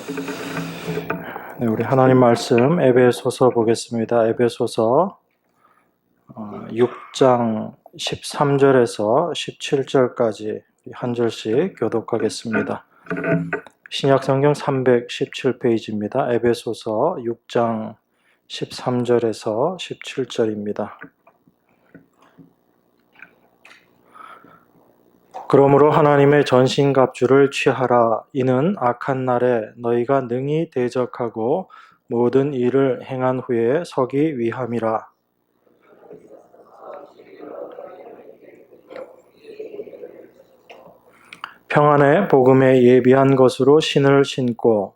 네, 우리 하나님 말씀 에베소서 보겠습니다. 에베소서 6장 13절에서 17절까지 한 절씩 교독하겠습니다. 신약성경 317페이지입니다. 에베소서 6장 13절에서 17절입니다. 그러므로 하나님의 전신갑주를 취하라. 이는 악한 날에 너희가 능히 대적하고 모든 일을 행한 후에 서기 위함이라. 평안의 복음에 예비한 것으로 신을 신고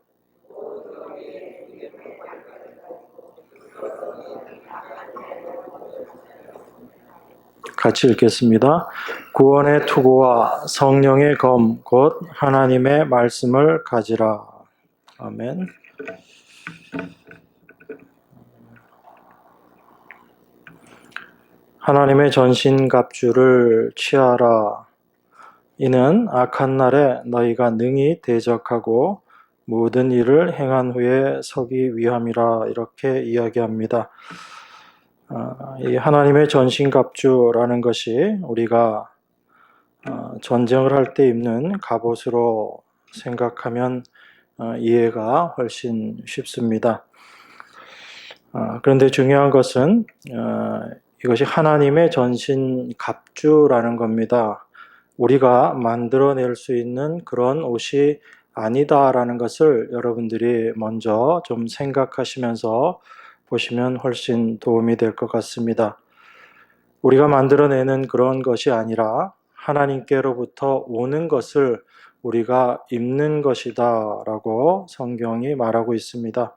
같이 읽겠습니다. 구원의 투구와 성령의 검, 곧 하나님의 말씀을 가지라. 아멘. 하나님의 전신갑주를 취하라. 이는 악한 날에 너희가 능히 대적하고 모든 일을 행한 후에 서기 위함이라. 이렇게 이야기합니다. 이 하나님의 전신갑주라는 것이 우리가 전쟁을 할 때 입는 갑옷으로 생각하면 이해가 훨씬 쉽습니다. 그런데 중요한 것은 이것이 하나님의 전신갑주라는 겁니다. 우리가 만들어낼 수 있는 그런 옷이 아니다라는 것을 여러분들이 먼저 좀 생각하시면서 보시면 훨씬 도움이 될 것 같습니다. 우리가 만들어내는 그런 것이 아니라 하나님께로부터 오는 것을 우리가 입는 것이다 라고 성경이 말하고 있습니다.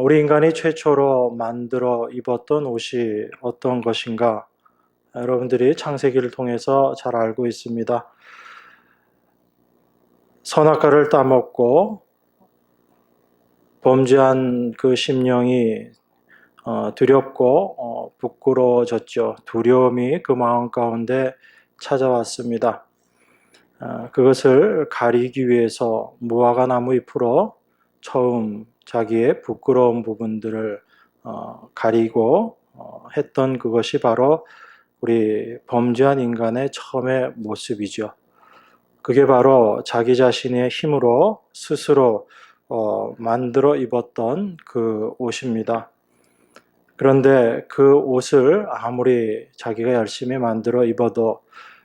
우리 인간이 최초로 만들어 입었던 옷이 어떤 것인가? 여러분들이 창세기를 통해서 잘 알고 있습니다. 선악과를 따먹고 범죄한 그 심령이 두렵고 부끄러워졌죠. 두려움이 그 마음 가운데 찾아왔습니다. 그것을 가리기 위해서 무화과 나무 잎으로 처음 자기의 부끄러운 부분들을 가리고 했던 그것이 바로 우리 범죄한 인간의 처음의 모습이죠. 그게 바로 자기 자신의 힘으로 스스로 만들어 입었던 그 옷입니다. 그런데 그 옷을 아무리 자기가 열심히 만들어 입어도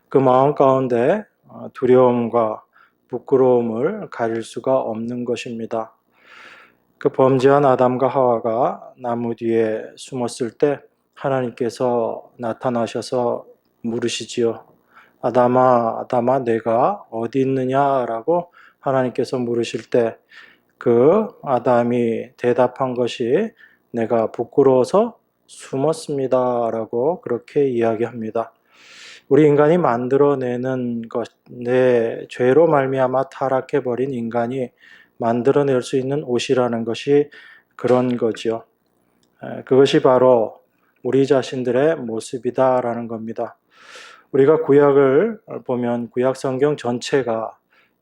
그 마음 가운데 두려움과 부끄러움을 가릴 수가 없는 것입니다. 그 범죄한 아담과 하와가 나무 뒤에 숨었을 때 하나님께서 나타나셔서 물으시지요. 아담아, 아담아, 내가 어디 있느냐라고 하나님께서 물으실 때 그 아담이 대답한 것이 내가 부끄러워서 숨었습니다 라고 그렇게 이야기합니다. 우리 인간이 만들어내는 것, 내 죄로 말미암아 타락해버린 인간이 만들어낼 수 있는 옷이라는 것이 그런 거죠. 그것이 바로 우리 자신들의 모습이다라는 겁니다. 우리가 구약을 보면 구약 성경 전체가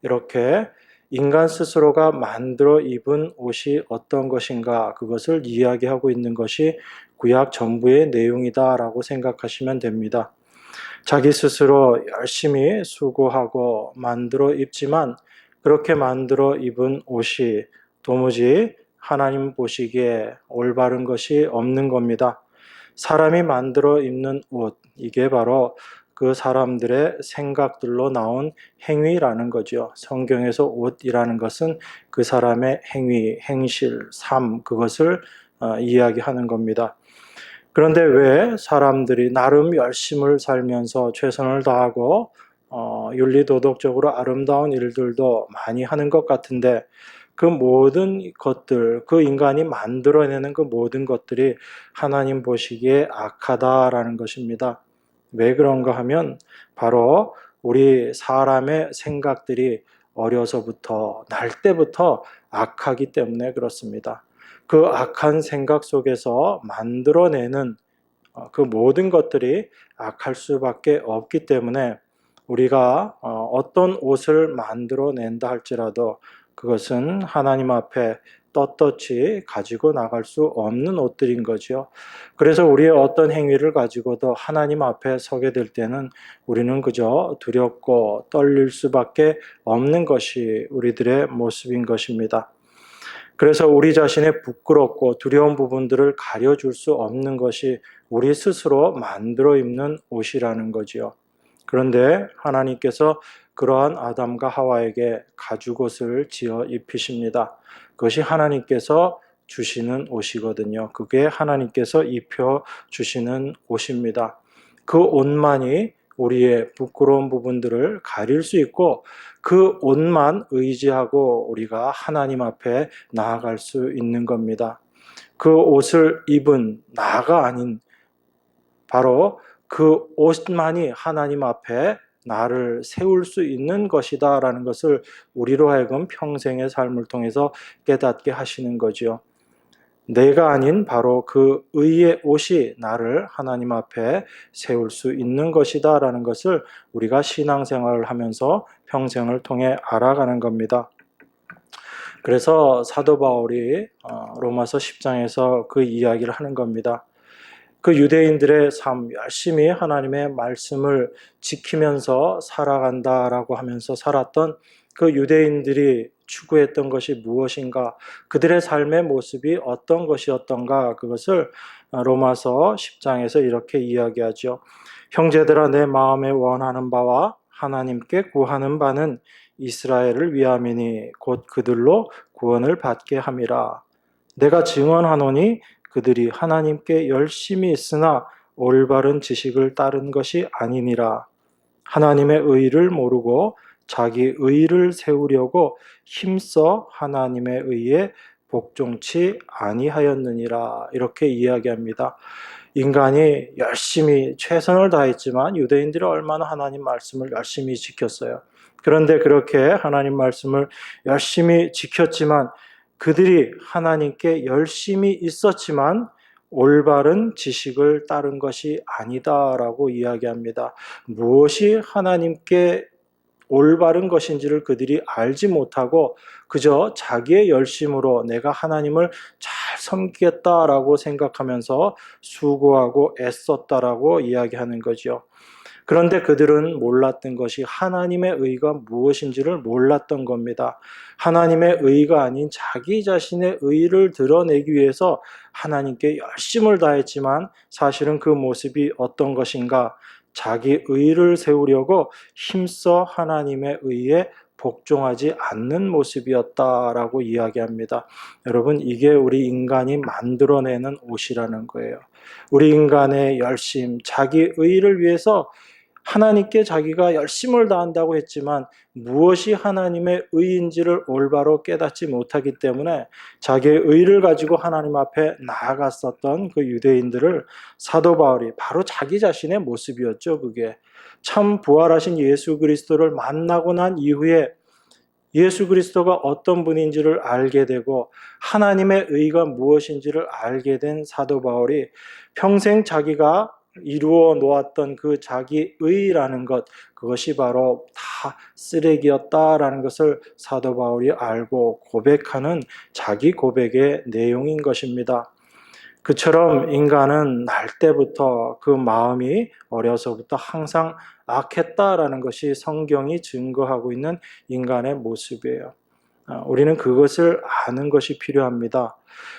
이렇게 인간 스스로가 만들어 입은 옷이 어떤 것인가 그것을 이야기하고 있는 것이 구약 전부의 내용이다라고 생각하시면 됩니다. 자기 스스로 열심히 수고하고 만들어 입지만 그렇게 만들어 입은 옷이 도무지 하나님 보시기에 올바른 것이 없는 겁니다. 사람이 만들어 입는 옷, 이게 바로 그 사람들의 생각들로 나온 행위라는 거죠. 성경에서 옷이라는 것은 그 사람의 행위, 행실, 삶, 그것을 이야기하는 겁니다. 그런데 왜 사람들이 나름 열심을 살면서 최선을 다하고 윤리도덕적으로 아름다운 일들도 많이 하는 것 같은데 그 모든 것들, 그 인간이 만들어내는 그 모든 것들이 하나님 보시기에 악하다라는 것입니다. 왜 그런가 하면 바로 우리 사람의 생각들이 어려서부터 날 때부터 악하기 때문에 그렇습니다. 그 악한 생각 속에서 만들어내는 그 모든 것들이 악할 수밖에 없기 때문에 우리가 어떤 옷을 만들어낸다 할지라도 그것은 하나님 앞에 떳떳이 가지고 나갈 수 없는 옷들인 거죠. 그래서 우리의 어떤 행위를 가지고도 하나님 앞에 서게 될 때는 우리는 그저 두렵고 떨릴 수밖에 없는 것이 우리들의 모습인 것입니다. 그래서 우리 자신의 부끄럽고 두려운 부분들을 가려줄 수 없는 것이 우리 스스로 만들어 입는 옷이라는 거지요. 그런데 하나님께서 그러한 아담과 하와에게 가죽옷을 지어 입히십니다. 그것이 하나님께서 주시는 옷이거든요. 그게 하나님께서 입혀 주시는 옷입니다. 그 옷만이 우리의 부끄러운 부분들을 가릴 수 있고 그 옷만 의지하고 우리가 하나님 앞에 나아갈 수 있는 겁니다. 그 옷을 입은 나가 아닌 바로 그 옷만이 하나님 앞에 나를 세울 수 있는 것이다 라는 것을 우리로 하여금 평생의 삶을 통해서 깨닫게 하시는 거죠. 내가 아닌 바로 그 의의 옷이 나를 하나님 앞에 세울 수 있는 것이다 라는 것을 우리가 신앙생활을 하면서 평생을 통해 알아가는 겁니다. 그래서 사도 바울이 로마서 10장에서 그 이야기를 하는 겁니다. 그 유대인들의 삶, 열심히 하나님의 말씀을 지키면서 살아간다라고 하면서 살았던 그 유대인들이 추구했던 것이 무엇인가, 그들의 삶의 모습이 어떤 것이었던가, 그것을 로마서 10장에서 이렇게 이야기하죠. 형제들아, 내 마음에 원하는 바와 하나님께 구하는 바는 이스라엘을 위함이니 곧 그들로 구원을 받게 함이라. 내가 증언하노니 그들이 하나님께 열심히 있으나 올바른 지식을 따른 것이 아니니라. 하나님의 의를 모르고 자기 의를 세우려고 힘써 하나님의 의에 복종치 아니하였느니라. 이렇게 이야기합니다. 인간이 열심히 최선을 다했지만 유대인들이 얼마나 하나님 말씀을 열심히 지켰어요. 그런데 그렇게 하나님 말씀을 열심히 지켰지만 그들이 하나님께 열심히 있었지만 올바른 지식을 따른 것이 아니다라고 이야기합니다. 무엇이 하나님께 올바른 것인지를 그들이 알지 못하고 그저 자기의 열심으로 내가 하나님을 잘 섬기겠다라고 생각하면서 수고하고 애썼다라고 이야기하는 거죠. 그런데 그들은 몰랐던 것이 하나님의 의가 무엇인지를 몰랐던 겁니다. 하나님의 의가 아닌 자기 자신의 의를 드러내기 위해서 하나님께 열심을 다했지만 사실은 그 모습이 어떤 것인가? 자기 의를 세우려고 힘써 하나님의 의에 복종하지 않는 모습이었다라고 이야기합니다. 여러분, 이게 우리 인간이 만들어내는 옷이라는 거예요. 우리 인간의 열심, 자기 의를 위해서 하나님께 자기가 열심을 다한다고 했지만 무엇이 하나님의 의인지를 올바로 깨닫지 못하기 때문에 자기의 의를 가지고 하나님 앞에 나아갔었던 그 유대인들을 사도 바울이 바로 자기 자신의 모습이었죠. 그게 참 부활하신 예수 그리스도를 만나고 난 이후에 예수 그리스도가 어떤 분인지를 알게 되고 하나님의 의가 무엇인지를 알게 된 사도 바울이 평생 자기가 이루어 놓았던 그 자기 의라는 것, 그것이 바로 다 쓰레기였다라는 것을 사도 바울이 알고 고백하는 자기 고백의 내용인 것입니다. 그처럼 인간은 날 때부터 그 마음이 어려서부터 항상 악했다라는 것이 성경이 증거하고 있는 인간의 모습이에요. 우리는 그것을 아는 것이 필요합니다.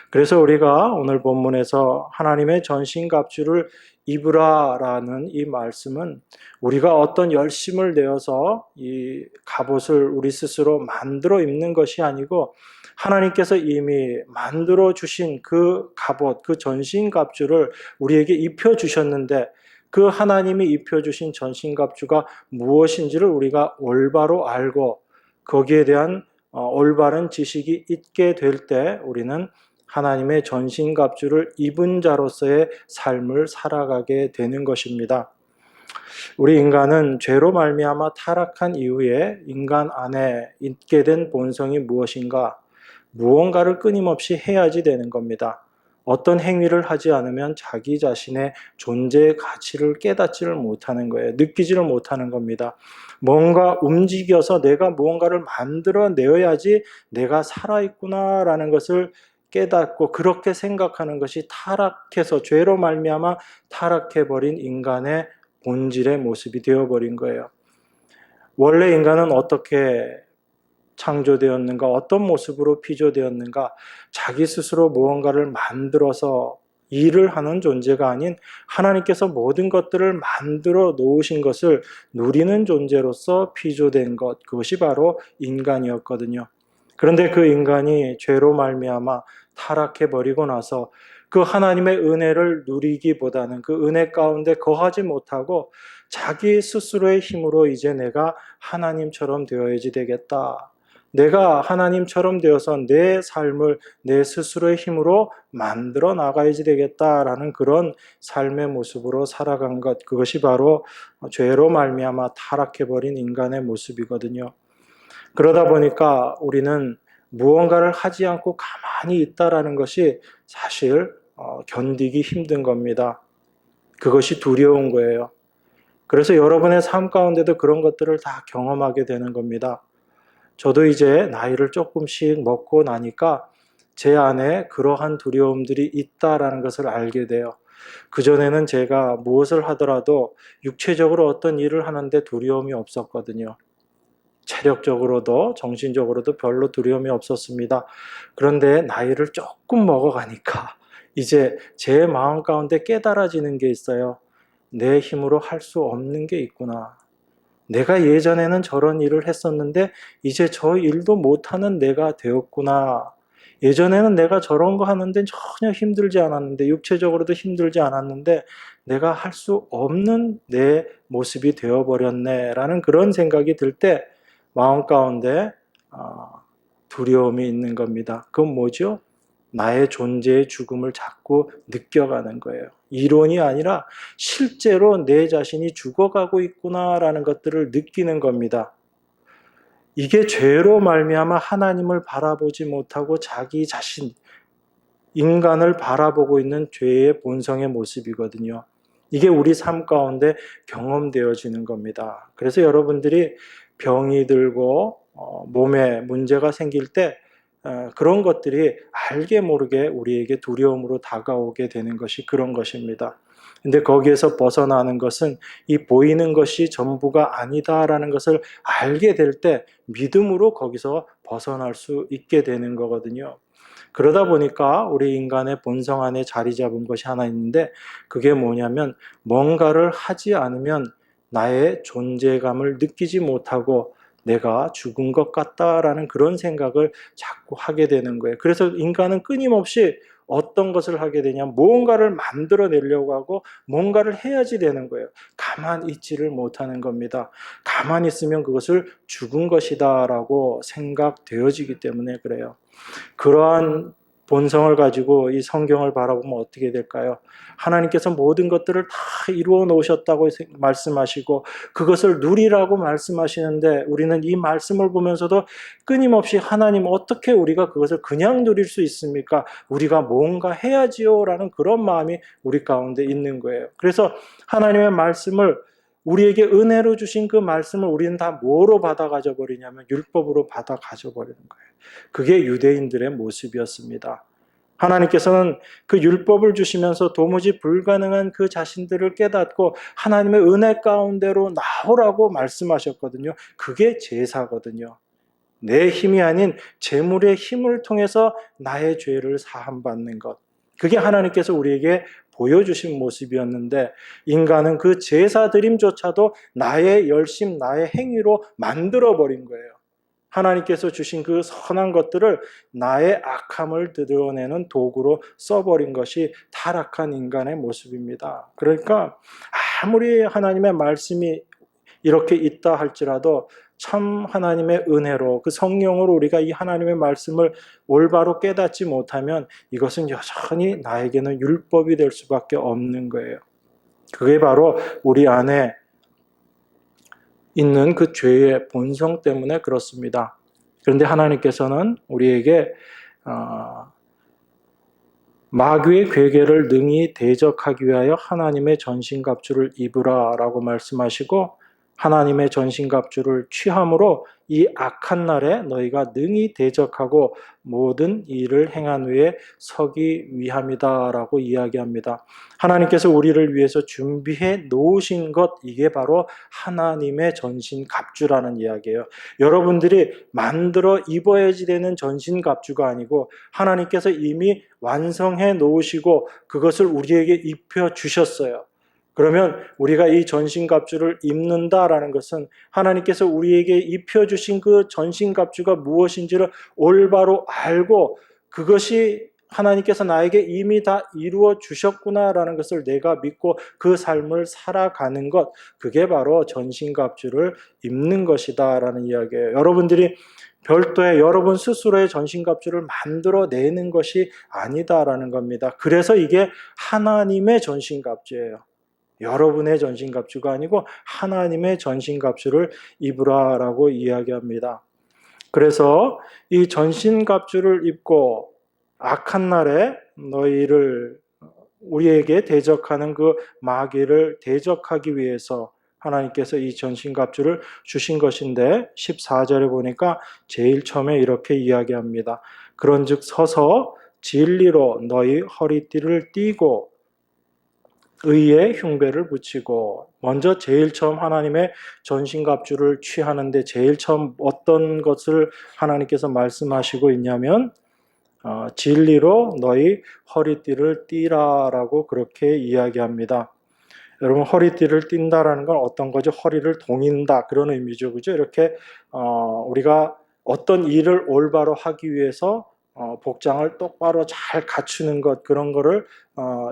그래서 우리가 오늘 본문에서 하나님의 전신갑주를 입으라라는 이 말씀은 우리가 어떤 열심을 내어서 이 갑옷을 우리 스스로 만들어 입는 것이 아니고 하나님께서 이미 만들어 주신 그 갑옷, 그 전신갑주를 우리에게 입혀 주셨는데 그 하나님이 입혀 주신 전신갑주가 무엇인지를 우리가 올바로 알고 거기에 대한 올바른 지식이 있게 될 때 우리는 하나님의 전신갑주를 입은 자로서의 삶을 살아가게 되는 것입니다. 우리 인간은 죄로 말미암아 타락한 이후에 인간 안에 있게 된 본성이 무엇인가? 무언가를 끊임없이 해야지 되는 겁니다. 어떤 행위를 하지 않으면 자기 자신의 존재의 가치를 깨닫지를 못하는 거예요. 느끼지를 못하는 겁니다. 뭔가 움직여서 내가 무언가를 만들어내어야지 내가 살아있구나라는 것을 깨닫고 그렇게 생각하는 것이 타락해서 죄로 말미암아 타락해버린 인간의 본질의 모습이 되어버린 거예요. 원래 인간은 어떻게 창조되었는가, 어떤 모습으로 피조되었는가, 자기 스스로 무언가를 만들어서 일을 하는 존재가 아닌 하나님께서 모든 것들을 만들어 놓으신 것을 누리는 존재로서 피조된 것, 그것이 바로 인간이었거든요. 그런데 그 인간이 죄로 말미암아 타락해버리고 나서 그 하나님의 은혜를 누리기보다는 그 은혜 가운데 거하지 못하고 자기 스스로의 힘으로 이제 내가 하나님처럼 되어야지 되겠다. 내가 하나님처럼 되어서 내 삶을 내 스스로의 힘으로 만들어 나가야지 되겠다라는 그런 삶의 모습으로 살아간 것, 그것이 바로 죄로 말미암아 타락해버린 인간의 모습이거든요. 그러다 보니까 우리는 무언가를 하지 않고 가만히 있다라는 것이 사실 견디기 힘든 겁니다. 그것이 두려운 거예요. 그래서 여러분의 삶 가운데도 그런 것들을 다 경험하게 되는 겁니다. 저도 이제 나이를 조금씩 먹고 나니까 제 안에 그러한 두려움들이 있다라는 것을 알게 돼요. 그전에는 제가 무엇을 하더라도 육체적으로 어떤 일을 하는데 두려움이 없었거든요. 체력적으로도 정신적으로도 별로 두려움이 없었습니다. 그런데 나이를 조금 먹어가니까 이제 제 마음 가운데 깨달아지는 게 있어요. 내 힘으로 할 수 없는 게 있구나. 내가 예전에는 저런 일을 했었는데 이제 저 일도 못하는 내가 되었구나. 예전에는 내가 저런 거 하는데 전혀 힘들지 않았는데, 육체적으로도 힘들지 않았는데 내가 할 수 없는 내 모습이 되어버렸네 라는 그런 생각이 들 때 마음 가운데 두려움이 있는 겁니다. 그건 뭐죠? 나의 존재의 죽음을 자꾸 느껴가는 거예요. 이론이 아니라 실제로 내 자신이 죽어가고 있구나라는 것들을 느끼는 겁니다. 이게 죄로 말미암아 하나님을 바라보지 못하고 자기 자신, 인간을 바라보고 있는 죄의 본성의 모습이거든요. 이게 우리 삶 가운데 경험되어지는 겁니다. 그래서 여러분들이 병이 들고 몸에 문제가 생길 때 그런 것들이 알게 모르게 우리에게 두려움으로 다가오게 되는 것이 그런 것입니다. 근데 거기에서 벗어나는 것은 이 보이는 것이 전부가 아니다라는 것을 알게 될 때 믿음으로 거기서 벗어날 수 있게 되는 거거든요. 그러다 보니까 우리 인간의 본성 안에 자리 잡은 것이 하나 있는데 그게 뭐냐면 뭔가를 하지 않으면 나의 존재감을 느끼지 못하고 내가 죽은 것 같다라는 그런 생각을 자꾸 하게 되는 거예요. 그래서 인간은 끊임없이 어떤 것을 하게 되냐, 무언가를 만들어내려고 하고 뭔가를 해야지 되는 거예요. 가만히 있지를 못하는 겁니다. 가만히 있으면 그것을 죽은 것이다라고 생각되어지기 때문에 그래요. 그러한 본성을 가지고 이 성경을 바라보면 어떻게 될까요? 하나님께서 모든 것들을 다 이루어 놓으셨다고 말씀하시고 그것을 누리라고 말씀하시는데 우리는 이 말씀을 보면서도 끊임없이 하나님 어떻게 우리가 그것을 그냥 누릴 수 있습니까? 우리가 뭔가 해야지요 라는 그런 마음이 우리 가운데 있는 거예요. 그래서 하나님의 말씀을 우리에게 은혜로 주신 그 말씀을 우리는 다 뭐로 받아 가져버리냐면 율법으로 받아 가져버리는 거예요. 그게 유대인들의 모습이었습니다. 하나님께서는 그 율법을 주시면서 도무지 불가능한 그 자신들을 깨닫고 하나님의 은혜 가운데로 나오라고 말씀하셨거든요. 그게 제사거든요. 내 힘이 아닌 재물의 힘을 통해서 나의 죄를 사함받는 것. 그게 하나님께서 우리에게 보여주신 모습이었는데 인간은 그 제사 드림조차도 나의 열심, 나의 행위로 만들어버린 거예요. 하나님께서 주신 그 선한 것들을 나의 악함을 드러내는 도구로 써버린 것이 타락한 인간의 모습입니다. 그러니까 아무리 하나님의 말씀이 이렇게 있다 할지라도 참 하나님의 은혜로 그 성령으로 우리가 이 하나님의 말씀을 올바로 깨닫지 못하면 이것은 여전히 나에게는 율법이 될 수밖에 없는 거예요. 그게 바로 우리 안에 있는 그 죄의 본성 때문에 그렇습니다. 그런데 하나님께서는 우리에게 마귀의 괴계를 능히 대적하기 위하여 하나님의 전신갑주를 입으라 라고 말씀하시고, 하나님의 전신갑주를 취함으로 이 악한 날에 너희가 능히 대적하고 모든 일을 행한 후에 서기 위함이다 라고 이야기합니다. 하나님께서 우리를 위해서 준비해 놓으신 것, 이게 바로 하나님의 전신갑주라는 이야기예요. 여러분들이 만들어 입어야지 되는 전신갑주가 아니고 하나님께서 이미 완성해 놓으시고 그것을 우리에게 입혀 주셨어요. 그러면 우리가 이 전신갑주를 입는다라는 것은 하나님께서 우리에게 입혀주신 그 전신갑주가 무엇인지를 올바로 알고, 그것이 하나님께서 나에게 이미 다 이루어 주셨구나라는 것을 내가 믿고 그 삶을 살아가는 것, 그게 바로 전신갑주를 입는 것이다라는 이야기예요. 여러분들이 별도의 여러분 스스로의 전신갑주를 만들어내는 것이 아니다라는 겁니다. 그래서 이게 하나님의 전신갑주예요. 여러분의 전신갑주가 아니고 하나님의 전신갑주를 입으라라고 이야기합니다. 그래서 이 전신갑주를 입고 악한 날에 우리에게 대적하는 그 마귀를 대적하기 위해서 하나님께서 이 전신갑주를 주신 것인데, 14절에 보니까 제일 처음에 이렇게 이야기합니다. 그런즉 서서 진리로 너희 허리띠를 띠고 의의 흉배를 붙이고. 먼저 제일 처음 하나님의 전신갑주를 취하는데 제일 처음 어떤 것을 하나님께서 말씀하시고 있냐면 진리로 너희 허리띠를 띠라라고 그렇게 이야기합니다. 여러분, 허리띠를 띈다라는 건 어떤 거죠? 허리를 동인다, 그런 의미죠, 그죠? 이렇게 우리가 어떤 일을 올바로 하기 위해서 복장을 똑바로 잘 갖추는 것, 그런 거를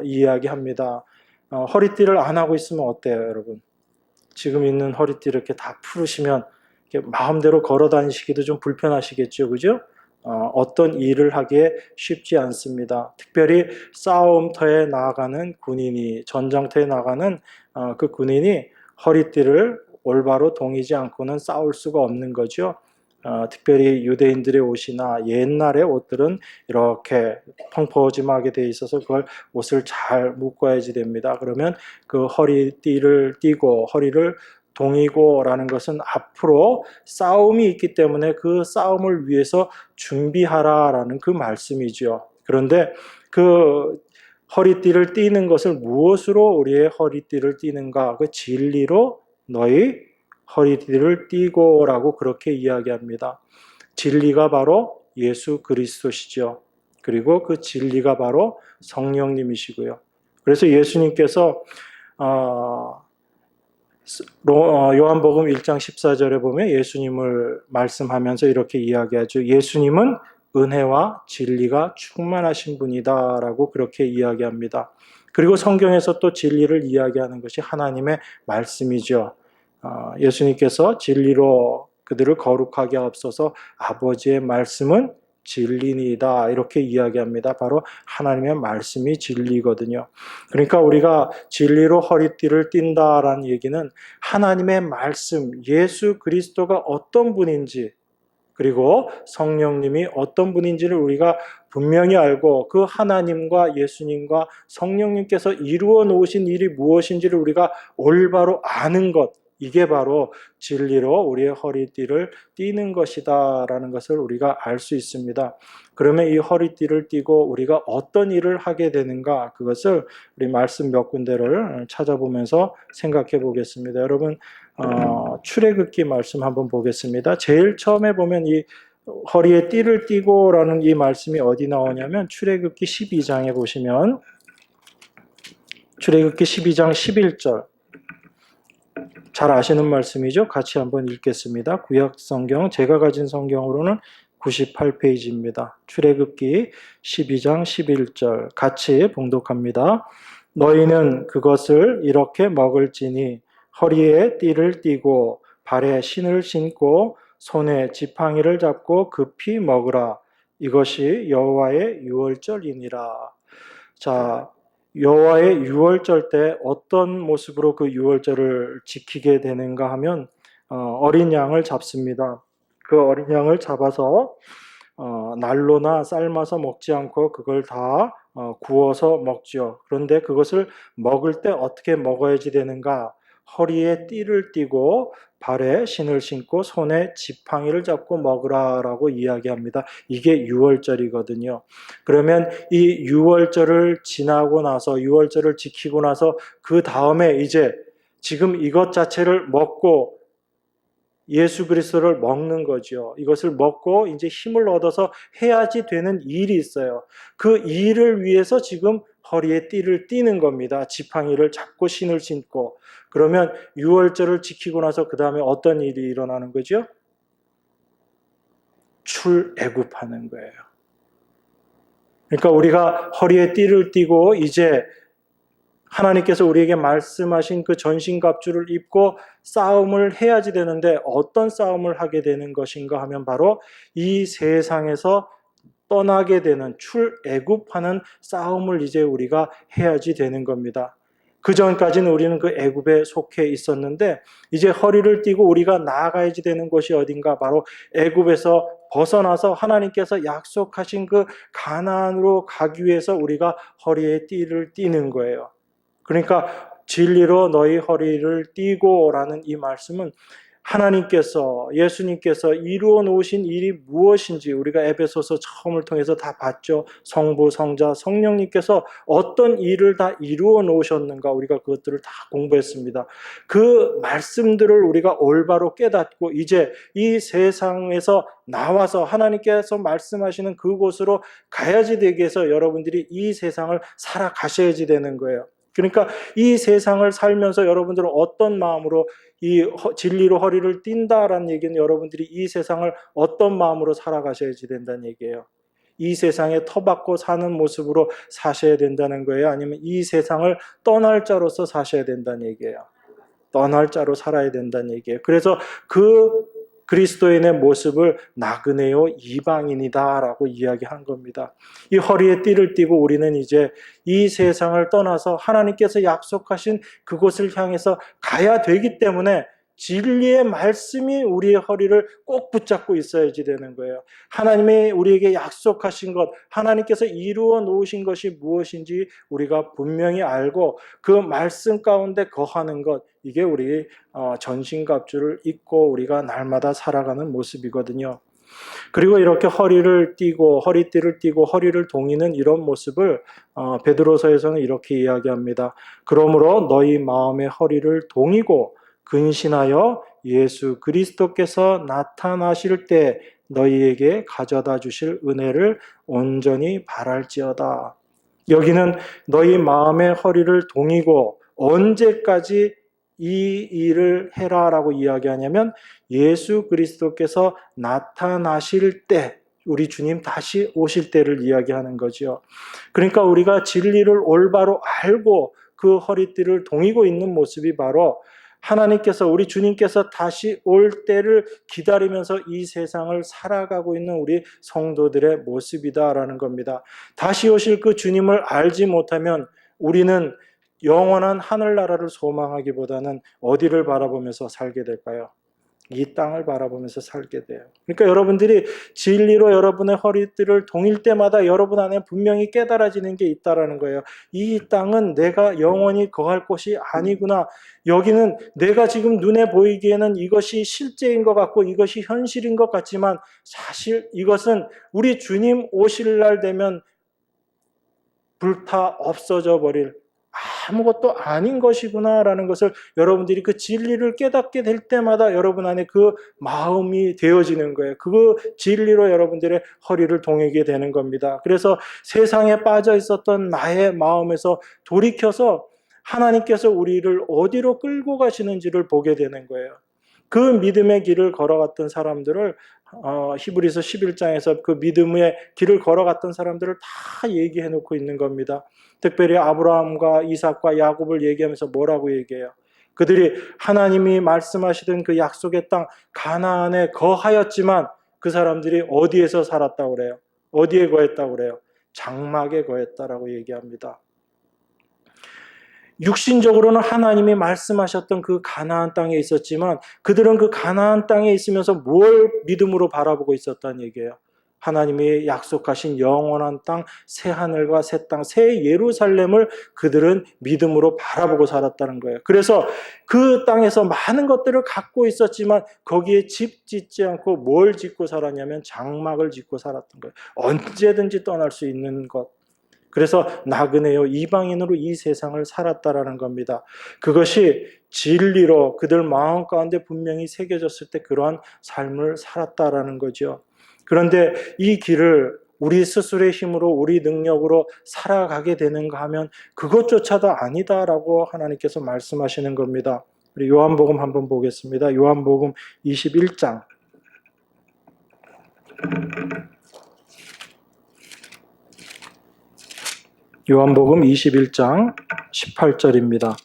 이야기합니다. 허리띠를 안 하고 있으면 어때요, 여러분? 지금 있는 허리띠 이렇게 다 풀으시면 이렇게 마음대로 걸어 다니시기도 좀 불편하시겠죠, 그죠? 어떤 일을 하기에 쉽지 않습니다. 특별히 싸움터에 나가는 군인이, 전장터에 나가는 그 군인이 허리띠를 올바로 동이지 않고는 싸울 수가 없는 거죠. 특별히 유대인들의 옷이나 옛날의 옷들은 이렇게 펑퍼짐하게 돼 있어서 그걸 옷을 잘 묶어야지 됩니다. 그러면 그 허리띠를 띠고 허리를 동이고라는 것은 앞으로 싸움이 있기 때문에 그 싸움을 위해서 준비하라라는 그 말씀이죠. 그런데 그 허리띠를 띠는 것을 무엇으로 우리의 허리띠를 띠는가? 그 진리로 너희 허리띠를 띠고라고 그렇게 이야기합니다. 진리가 바로 예수 그리스도시죠. 그리고 그 진리가 바로 성령님이시고요. 그래서 예수님께서 요한복음 1장 14절에 보면 예수님을 말씀하면서 이렇게 이야기하죠. 예수님은 은혜와 진리가 충만하신 분이다라고 그렇게 이야기합니다. 그리고 성경에서 또 진리를 이야기하는 것이 하나님의 말씀이죠. 예수님께서 진리로 그들을 거룩하게 하옵소서, 아버지의 말씀은 진리니이다, 이렇게 이야기합니다. 바로 하나님의 말씀이 진리거든요. 그러니까 우리가 진리로 허리띠를 띈다라는 얘기는 하나님의 말씀, 예수 그리스도가 어떤 분인지, 그리고 성령님이 어떤 분인지를 우리가 분명히 알고 그 하나님과 예수님과 성령님께서 이루어 놓으신 일이 무엇인지를 우리가 올바로 아는 것, 이게 바로 진리로 우리의 허리띠를 띠는 것이다라는 것을 우리가 알 수 있습니다. 그러면 이 허리띠를 띠고 우리가 어떤 일을 하게 되는가, 그것을 우리 말씀 몇 군데를 찾아보면서 생각해 보겠습니다. 여러분, 출애굽기 말씀 한번 보겠습니다. 제일 처음에 보면 이 허리에 띠를 띠고라는 이 말씀이 어디 나오냐면 출애굽기 12장에 보시면 출애굽기 12장 11절, 잘 아시는 말씀이죠. 같이 한번 읽겠습니다. 구약 성경, 제가 가진 성경으로는 98페이지입니다. 출애굽기 12장 11절 같이 봉독합니다. 너희는 그것을 이렇게 먹을지니 허리에 띠를 띠고 발에 신을 신고 손에 지팡이를 잡고 급히 먹으라. 이것이 여호와의 유월절이니라. 자, 여호와의 유월절 때 어떤 모습으로 그 유월절을 지키게 되는가 하면 어린 양을 잡습니다. 그 어린 양을 잡아서 날로나 삶아서 먹지 않고 그걸 다 구워서 먹죠. 그런데 그것을 먹을 때 어떻게 먹어야지 되는가? 허리에 띠를 띠고 발에 신을 신고 손에 지팡이를 잡고 먹으라라고 이야기합니다. 이게 유월절이거든요. 그러면 이 유월절을 지나고 나서 유월절을 지키고 나서 그 다음에 이제 지금 이것 자체를 먹고 예수 그리스도를 먹는 거죠. 이것을 먹고 이제 힘을 얻어서 해야지 되는 일이 있어요. 그 일을 위해서 지금 허리에 띠를 띠는 겁니다. 지팡이를 잡고 신을 신고. 그러면 유월절을 지키고 나서 그 다음에 어떤 일이 일어나는 거죠? 출애굽하는 거예요. 그러니까 우리가 허리에 띠를 띠고 이제 하나님께서 우리에게 말씀하신 그 전신갑주를 입고 싸움을 해야지 되는데 어떤 싸움을 하게 되는 것인가 하면 바로 이 세상에서 떠나게 되는 출애굽하는 싸움을 이제 우리가 해야지 되는 겁니다. 그 전까지는 우리는 그 애굽에 속해 있었는데 이제 허리를 띠고 우리가 나아가야지 되는 곳이 어딘가 바로 애굽에서 벗어나서 하나님께서 약속하신 그 가나안으로 가기 위해서 우리가 허리에 띠를 띠는 거예요. 그러니까 진리로 너희 허리를 띠고라는 이 말씀은 하나님께서 예수님께서 이루어 놓으신 일이 무엇인지 우리가 에베소서 처음을 통해서 다 봤죠. 성부, 성자, 성령님께서 어떤 일을 다 이루어 놓으셨는가 우리가 그것들을 다 공부했습니다. 그 말씀들을 우리가 올바로 깨닫고 이제 이 세상에서 나와서 하나님께서 말씀하시는 그곳으로 가야지 되기 위해서 여러분들이 이 세상을 살아가셔야지 되는 거예요. 그러니까 이 세상을 살면서 여러분들은 어떤 마음으로 이 진리로 허리를 띈다라는 얘기는 여러분들이 이 세상을 어떤 마음으로 살아가셔야지 된다는 얘기예요. 이 세상에 터받고 사는 모습으로 사셔야 된다는 거예요? 아니면 이 세상을 떠날 자로서 사셔야 된다는 얘기예요? 떠날 자로 살아야 된다는 얘기예요. 그래서 그 그리스도인의 모습을 나그네요 이방인이다라고 이야기한 겁니다. 이 허리에 띠를 띠고 우리는 이제 이 세상을 떠나서 하나님께서 약속하신 그곳을 향해서 가야 되기 때문에 진리의 말씀이 우리의 허리를 꼭 붙잡고 있어야지 되는 거예요. 하나님이 우리에게 약속하신 것, 하나님께서 이루어 놓으신 것이 무엇인지 우리가 분명히 알고 그 말씀 가운데 거하는 것, 이게 우리 전신갑주를 입고 우리가 날마다 살아가는 모습이거든요. 그리고 이렇게 허리를 띠고 허리띠를 띠고 허리를 동이는 이런 모습을 베드로서에서는 이렇게 이야기합니다. 그러므로 너희 마음의 허리를 동이고 근신하여 예수 그리스도께서 나타나실 때 너희에게 가져다 주실 은혜를 온전히 바랄지어다. 여기는 너희 마음의 허리를 동이고 언제까지 이 일을 해라라고 이야기하냐면 예수 그리스도께서 나타나실 때, 우리 주님 다시 오실 때를 이야기하는 거죠. 그러니까 우리가 진리를 올바로 알고 그 허리띠를 동이고 있는 모습이 바로 하나님께서 우리 주님께서 다시 올 때를 기다리면서 이 세상을 살아가고 있는 우리 성도들의 모습이다라는 겁니다. 다시 오실 그 주님을 알지 못하면 우리는 영원한 하늘나라를 소망하기보다는 어디를 바라보면서 살게 될까요? 이 땅을 바라보면서 살게 돼요. 그러니까 여러분들이 진리로 여러분의 허리띠를 동일 때마다 여러분 안에 분명히 깨달아지는 게 있다라는 거예요. 이 땅은 내가 영원히 거할 곳이 아니구나. 여기는 내가 지금 눈에 보이기에는 이것이 실제인 것 같고 이것이 현실인 것 같지만 사실 이것은 우리 주님 오실 날 되면 불타 없어져 버릴 아무것도 아닌 것이구나라는 것을 여러분들이 그 진리를 깨닫게 될 때마다 여러분 안에 그 마음이 되어지는 거예요. 그 진리로 여러분들의 허리를 동이게 되는 겁니다. 그래서 세상에 빠져 있었던 나의 마음에서 돌이켜서 하나님께서 우리를 어디로 끌고 가시는지를 보게 되는 거예요. 그 믿음의 길을 걸어갔던 사람들을 히브리서 11장에서 그 믿음의 길을 걸어갔던 사람들을 다 얘기해 놓고 있는 겁니다. 특별히 아브라함과 이삭과 야곱을 얘기하면서 뭐라고 얘기해요? 그들이 하나님이 말씀하시던 그 약속의 땅 가나안에 거하였지만 그 사람들이 어디에서 살았다고 그래요? 어디에 거했다고 그래요? 장막에 거했다라고 얘기합니다. 육신적으로는 하나님이 말씀하셨던 그 가나안 땅에 있었지만 그들은 그 가나안 땅에 있으면서 뭘 믿음으로 바라보고 있었다는 얘기예요? 하나님이 약속하신 영원한 땅, 새 하늘과 새 땅, 새 예루살렘을 그들은 믿음으로 바라보고 살았다는 거예요. 그래서 그 땅에서 많은 것들을 갖고 있었지만 거기에 집 짓지 않고 뭘 짓고 살았냐면 장막을 짓고 살았던 거예요. 언제든지 떠날 수 있는 것. 그래서 나그네요 이방인으로 이 세상을 살았다라는 겁니다. 그것이 진리로 그들 마음 가운데 분명히 새겨졌을 때 그러한 삶을 살았다라는 거죠. 그런데 이 길을 우리 스스로의 힘으로 우리 능력으로 살아가게 되는가 하면 그것조차도 아니다라고 하나님께서 말씀하시는 겁니다. 우리 요한복음 한번 보겠습니다. 요한복음 21장 요한복음 21장 18절입니다.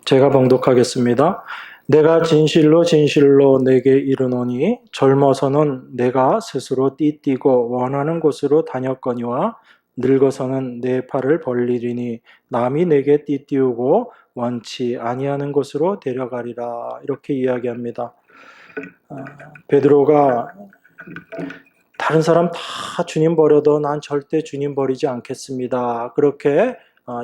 제가 봉독하겠습니다. 내가 진실로 진실로 내게 이르노니 젊어서는 내가 스스로 띠띠고 원하는 곳으로 다녔거니와 늙어서는 내 팔을 벌리리니 남이 내게 띠띠우고 원치 아니하는 곳으로 데려가리라. 이렇게 이야기합니다. 베드로가 다른 사람 다 주님 버려도 난 절대 주님 버리지 않겠습니다. 그렇게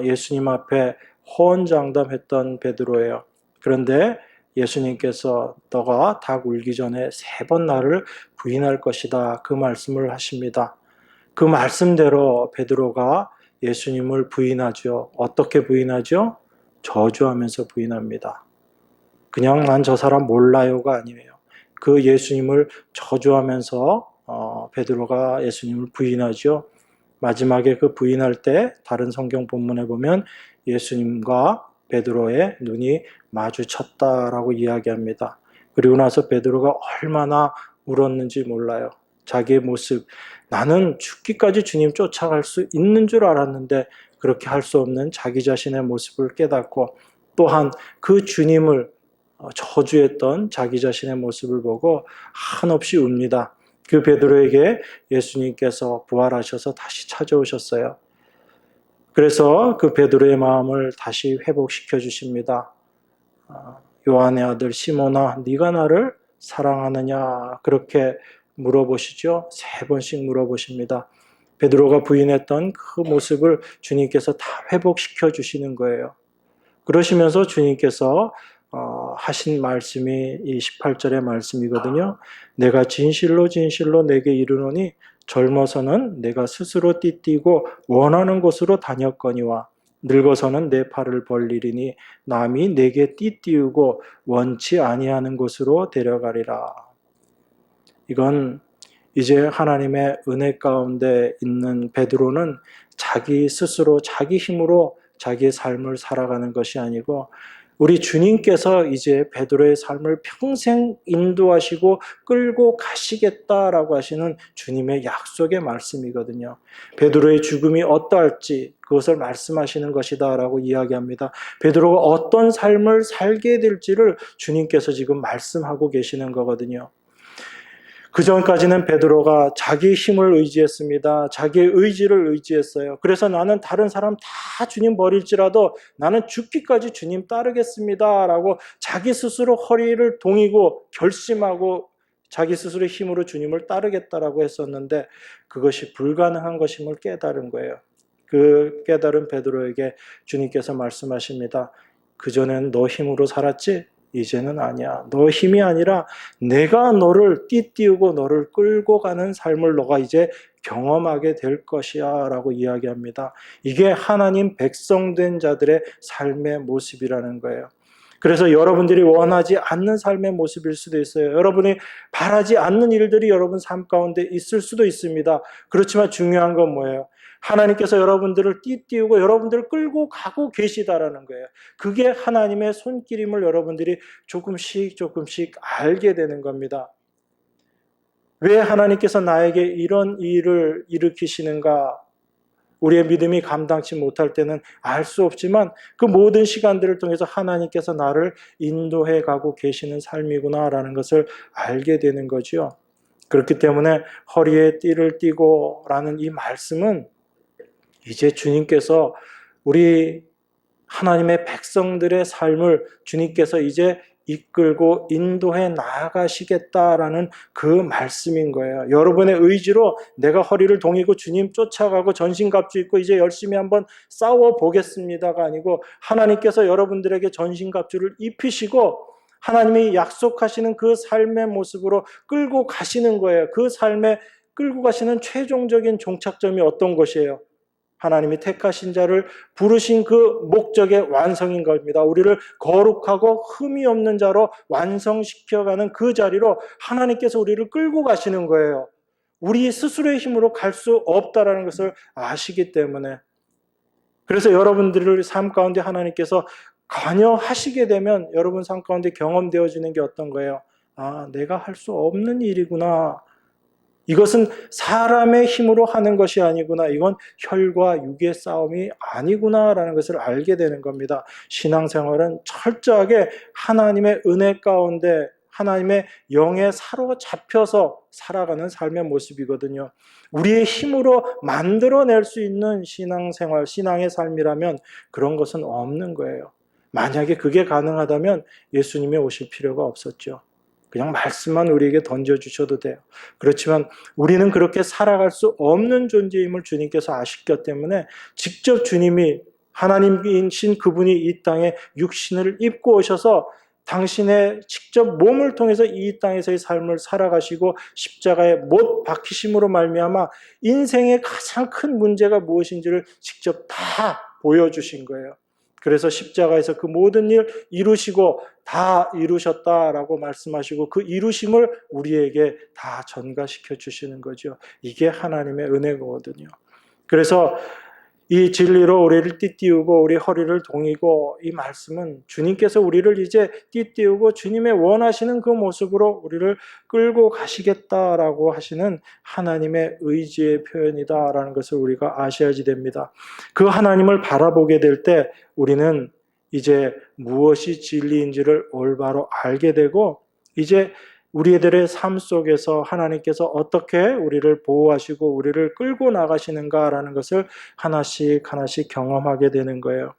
예수님 앞에 호언장담했던 베드로예요. 그런데 예수님께서 너가 닭 울기 전에 3번 나를 부인할 것이다. 그 말씀을 하십니다. 그 말씀대로 베드로가 예수님을 부인하죠. 어떻게 부인하죠? 저주하면서 부인합니다. 그냥 난 저 사람 몰라요가 아니에요. 그 예수님을 저주하면서 베드로가 예수님을 부인하죠. 마지막에 그 부인할 때 다른 성경 본문에 보면 예수님과 베드로의 눈이 마주쳤다라고 이야기합니다. 그리고 나서 베드로가 얼마나 울었는지 몰라요. 자기의 모습, 나는 죽기까지 주님 쫓아갈 수 있는 줄 알았는데 그렇게 할 수 없는 자기 자신의 모습을 깨닫고 또한 그 주님을 저주했던 자기 자신의 모습을 보고 한없이 웁니다. 그 베드로에게 예수님께서 부활하셔서 다시 찾아오셨어요. 그래서 그 베드로의 마음을 다시 회복시켜 주십니다. 요한의 아들 시몬아, 네가 나를 사랑하느냐? 그렇게 물어보시죠. 3번씩 물어보십니다. 베드로가 부인했던 그 모습을 주님께서 다 회복시켜 주시는 거예요. 그러시면서 주님께서 하신 말씀이 이 18절의 말씀이거든요. 내가 진실로 진실로 내게 이르노니 젊어서는 내가 스스로 띠띠고 원하는 곳으로 다녔거니와 늙어서는 내 팔을 벌리리니 남이 내게 띠띠우고 원치 아니하는 곳으로 데려가리라. 이건 이제 하나님의 은혜 가운데 있는 베드로는 자기 스스로 자기 힘으로 자기의 삶을 살아가는 것이 아니고 우리 주님께서 이제 베드로의 삶을 평생 인도하시고 끌고 가시겠다라고 하시는 주님의 약속의 말씀이거든요. 베드로의 죽음이 어떠할지 그것을 말씀하시는 것이다라고 이야기합니다. 베드로가 어떤 삶을 살게 될지를 주님께서 지금 말씀하고 계시는 거거든요. 그 전까지는 베드로가 자기 힘을 의지했습니다. 자기의 의지를 의지했어요. 그래서 나는 다른 사람 다 주님 버릴지라도 나는 죽기까지 주님 따르겠습니다. 라고 자기 스스로 허리를 동이고 결심하고 자기 스스로의 힘으로 주님을 따르겠다라고 했었는데 그것이 불가능한 것임을 깨달은 거예요. 그 깨달은 베드로에게 주님께서 말씀하십니다. 그전엔 너 힘으로 살았지? 이제는 아니야. 너 힘이 아니라 내가 너를 띠띠우고 너를 끌고 가는 삶을 너가 이제 경험하게 될 것이야 라고 이야기합니다. 이게 하나님 백성된 자들의 삶의 모습이라는 거예요. 그래서 여러분들이 원하지 않는 삶의 모습일 수도 있어요. 여러분이 바라지 않는 일들이 여러분 삶 가운데 있을 수도 있습니다. 그렇지만 중요한 건 뭐예요? 하나님께서 여러분들을 띠띠우고 여러분들을 끌고 가고 계시다라는 거예요. 그게 하나님의 손길임을 여러분들이 조금씩 알게 되는 겁니다. 왜 하나님께서 나에게 이런 일을 일으키시는가? 우리의 믿음이 감당치 못할 때는 알 수 없지만 그 모든 시간들을 통해서 하나님께서 나를 인도해 가고 계시는 삶이구나라는 것을 알게 되는 거죠. 그렇기 때문에 허리에 띠를 띠고 라는 이 말씀은 이제 주님께서 우리 하나님의 백성들의 삶을 주님께서 이제 이끌고 인도해 나아가시겠다라는 그 말씀인 거예요. 여러분의 의지로 내가 허리를 동이고 주님 쫓아가고 전신갑주 입고 이제 열심히 한번 싸워보겠습니다가 아니고 하나님께서 여러분들에게 전신갑주를 입히시고 하나님이 약속하시는 그 삶의 모습으로 끌고 가시는 거예요. 그 삶에 끌고 가시는 최종적인 종착점이 어떤 것이에요? 하나님이 택하신 자를 부르신 그 목적의 완성인 겁니다. 우리를 거룩하고 흠이 없는 자로 완성시켜가는 그 자리로 하나님께서 우리를 끌고 가시는 거예요. 우리 스스로의 힘으로 갈 수 없다라는 것을 아시기 때문에. 그래서 여러분들을 삶 가운데 하나님께서 관여하시게 되면 여러분 삶 가운데 경험되어지는 게 어떤 거예요? 아, 내가 할 수 없는 일이구나. 이것은 사람의 힘으로 하는 것이 아니구나. 이건 혈과 육의 싸움이 아니구나라는 것을 알게 되는 겁니다. 신앙생활은 철저하게 하나님의 은혜 가운데 하나님의 영에 사로잡혀서 살아가는 삶의 모습이거든요. 우리의 힘으로 만들어낼 수 있는 신앙생활, 신앙의 삶이라면 그런 것은 없는 거예요. 만약에 그게 가능하다면 예수님이 오실 필요가 없었죠. 그냥 말씀만 우리에게 던져주셔도 돼요. 그렇지만 우리는 그렇게 살아갈 수 없는 존재임을 주님께서 아셨기 때문에 직접 주님이 하나님이신 그분이 이 땅에 육신을 입고 오셔서 당신의 직접 몸을 통해서 이 땅에서의 삶을 살아가시고 십자가에 못 박히심으로 말미암아 인생의 가장 큰 문제가 무엇인지를 직접 다 보여주신 거예요. 그래서 십자가에서 그 모든 일 이루시고 다 이루셨다라고 말씀하시고 그 이루심을 우리에게 다 전가시켜 주시는 거죠. 이게 하나님의 은혜거든요. 그래서 이 진리로 우리를 띠띠우고 우리 허리를 동이고 이 말씀은 주님께서 우리를 이제 띠띠우고 주님의 원하시는 그 모습으로 우리를 끌고 가시겠다라고 하시는 하나님의 의지의 표현이다라는 것을 우리가 아셔야지 됩니다. 그 하나님을 바라보게 될 때 우리는 이제 무엇이 진리인지를 올바로 알게 되고 이제 우리들의 삶 속에서 하나님께서 어떻게 우리를 보호하시고 우리를 끌고 나가시는가라는 것을 하나씩 하나씩 경험하게 되는 거예요.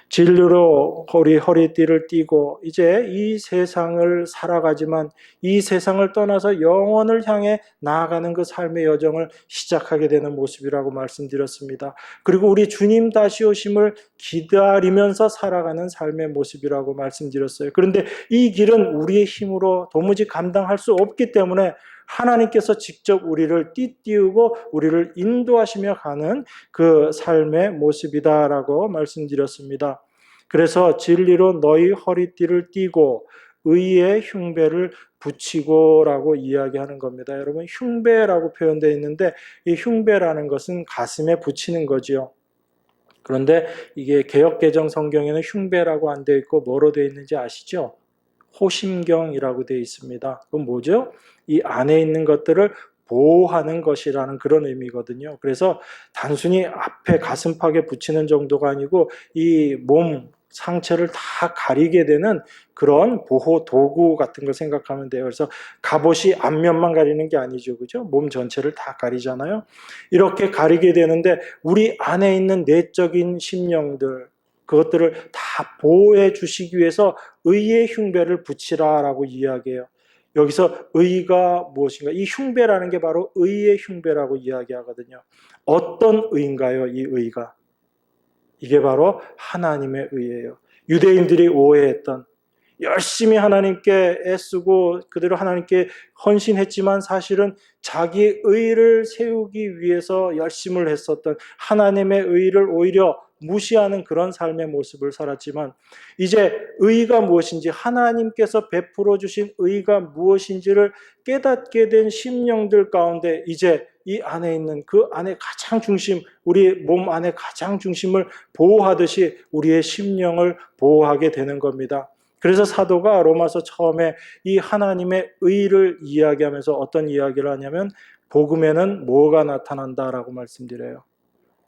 진리로 우리 허리띠를 띠고 이제 이 세상을 살아가지만 이 세상을 떠나서 영원을 향해 나아가는 그 삶의 여정을 시작하게 되는 모습이라고 말씀드렸습니다. 그리고 우리 주님 다시 오심을 기다리면서 살아가는 삶의 모습이라고 말씀드렸어요. 그런데 이 길은 우리의 힘으로 도무지 감당할 수 없기 때문에 하나님께서 직접 우리를 띠띠우고 우리를 인도하시며 가는 그 삶의 모습이다라고 말씀드렸습니다. 그래서 진리로 너희 허리띠를 띠고 의의 흉배를 붙이고라고 이야기하는 겁니다. 여러분 흉배라고 표현되어 있는데 이 흉배라는 것은 가슴에 붙이는 거지요. 그런데 이게 개역개정 성경에는 흉배라고 안 되어 있고 뭐로 되어 있는지 아시죠? 호심경이라고 되어 있습니다. 그건 뭐죠? 이 안에 있는 것들을 보호하는 것이라는 그런 의미거든요. 그래서 단순히 앞에 가슴팍에 붙이는 정도가 아니고 이 몸 상체를 다 가리게 되는 그런 보호 도구 같은 걸 생각하면 돼요. 그래서 갑옷이 앞면만 가리는 게 아니죠. 그죠? 몸 전체를 다 가리잖아요. 이렇게 가리게 되는데 우리 안에 있는 내적인 심령들 그것들을 다 보호해 주시기 위해서 의의 흉배를 붙이라라고 이야기해요. 여기서 의가 무엇인가? 이 흉배라는 게 바로 의의 흉배라고 이야기하거든요. 어떤 의인가요? 이 의가. 이게 바로 하나님의 의예요. 유대인들이 오해했던 열심히 하나님께 애쓰고 그대로 하나님께 헌신했지만 사실은 자기 의를 세우기 위해서 열심을 했었던 하나님의 의를 오히려 무시하는 그런 삶의 모습을 살았지만 이제 의가 무엇인지 하나님께서 베풀어 주신 의가 무엇인지를 깨닫게 된 심령들 가운데 이제 이 안에 있는 그 안에 가장 중심, 우리 몸 안에 가장 중심을 보호하듯이 우리의 심령을 보호하게 되는 겁니다. 그래서 사도가 로마서 처음에 이 하나님의 의를 이야기하면서 어떤 이야기를 하냐면 복음에는 뭐가 나타난다라고 말씀드려요.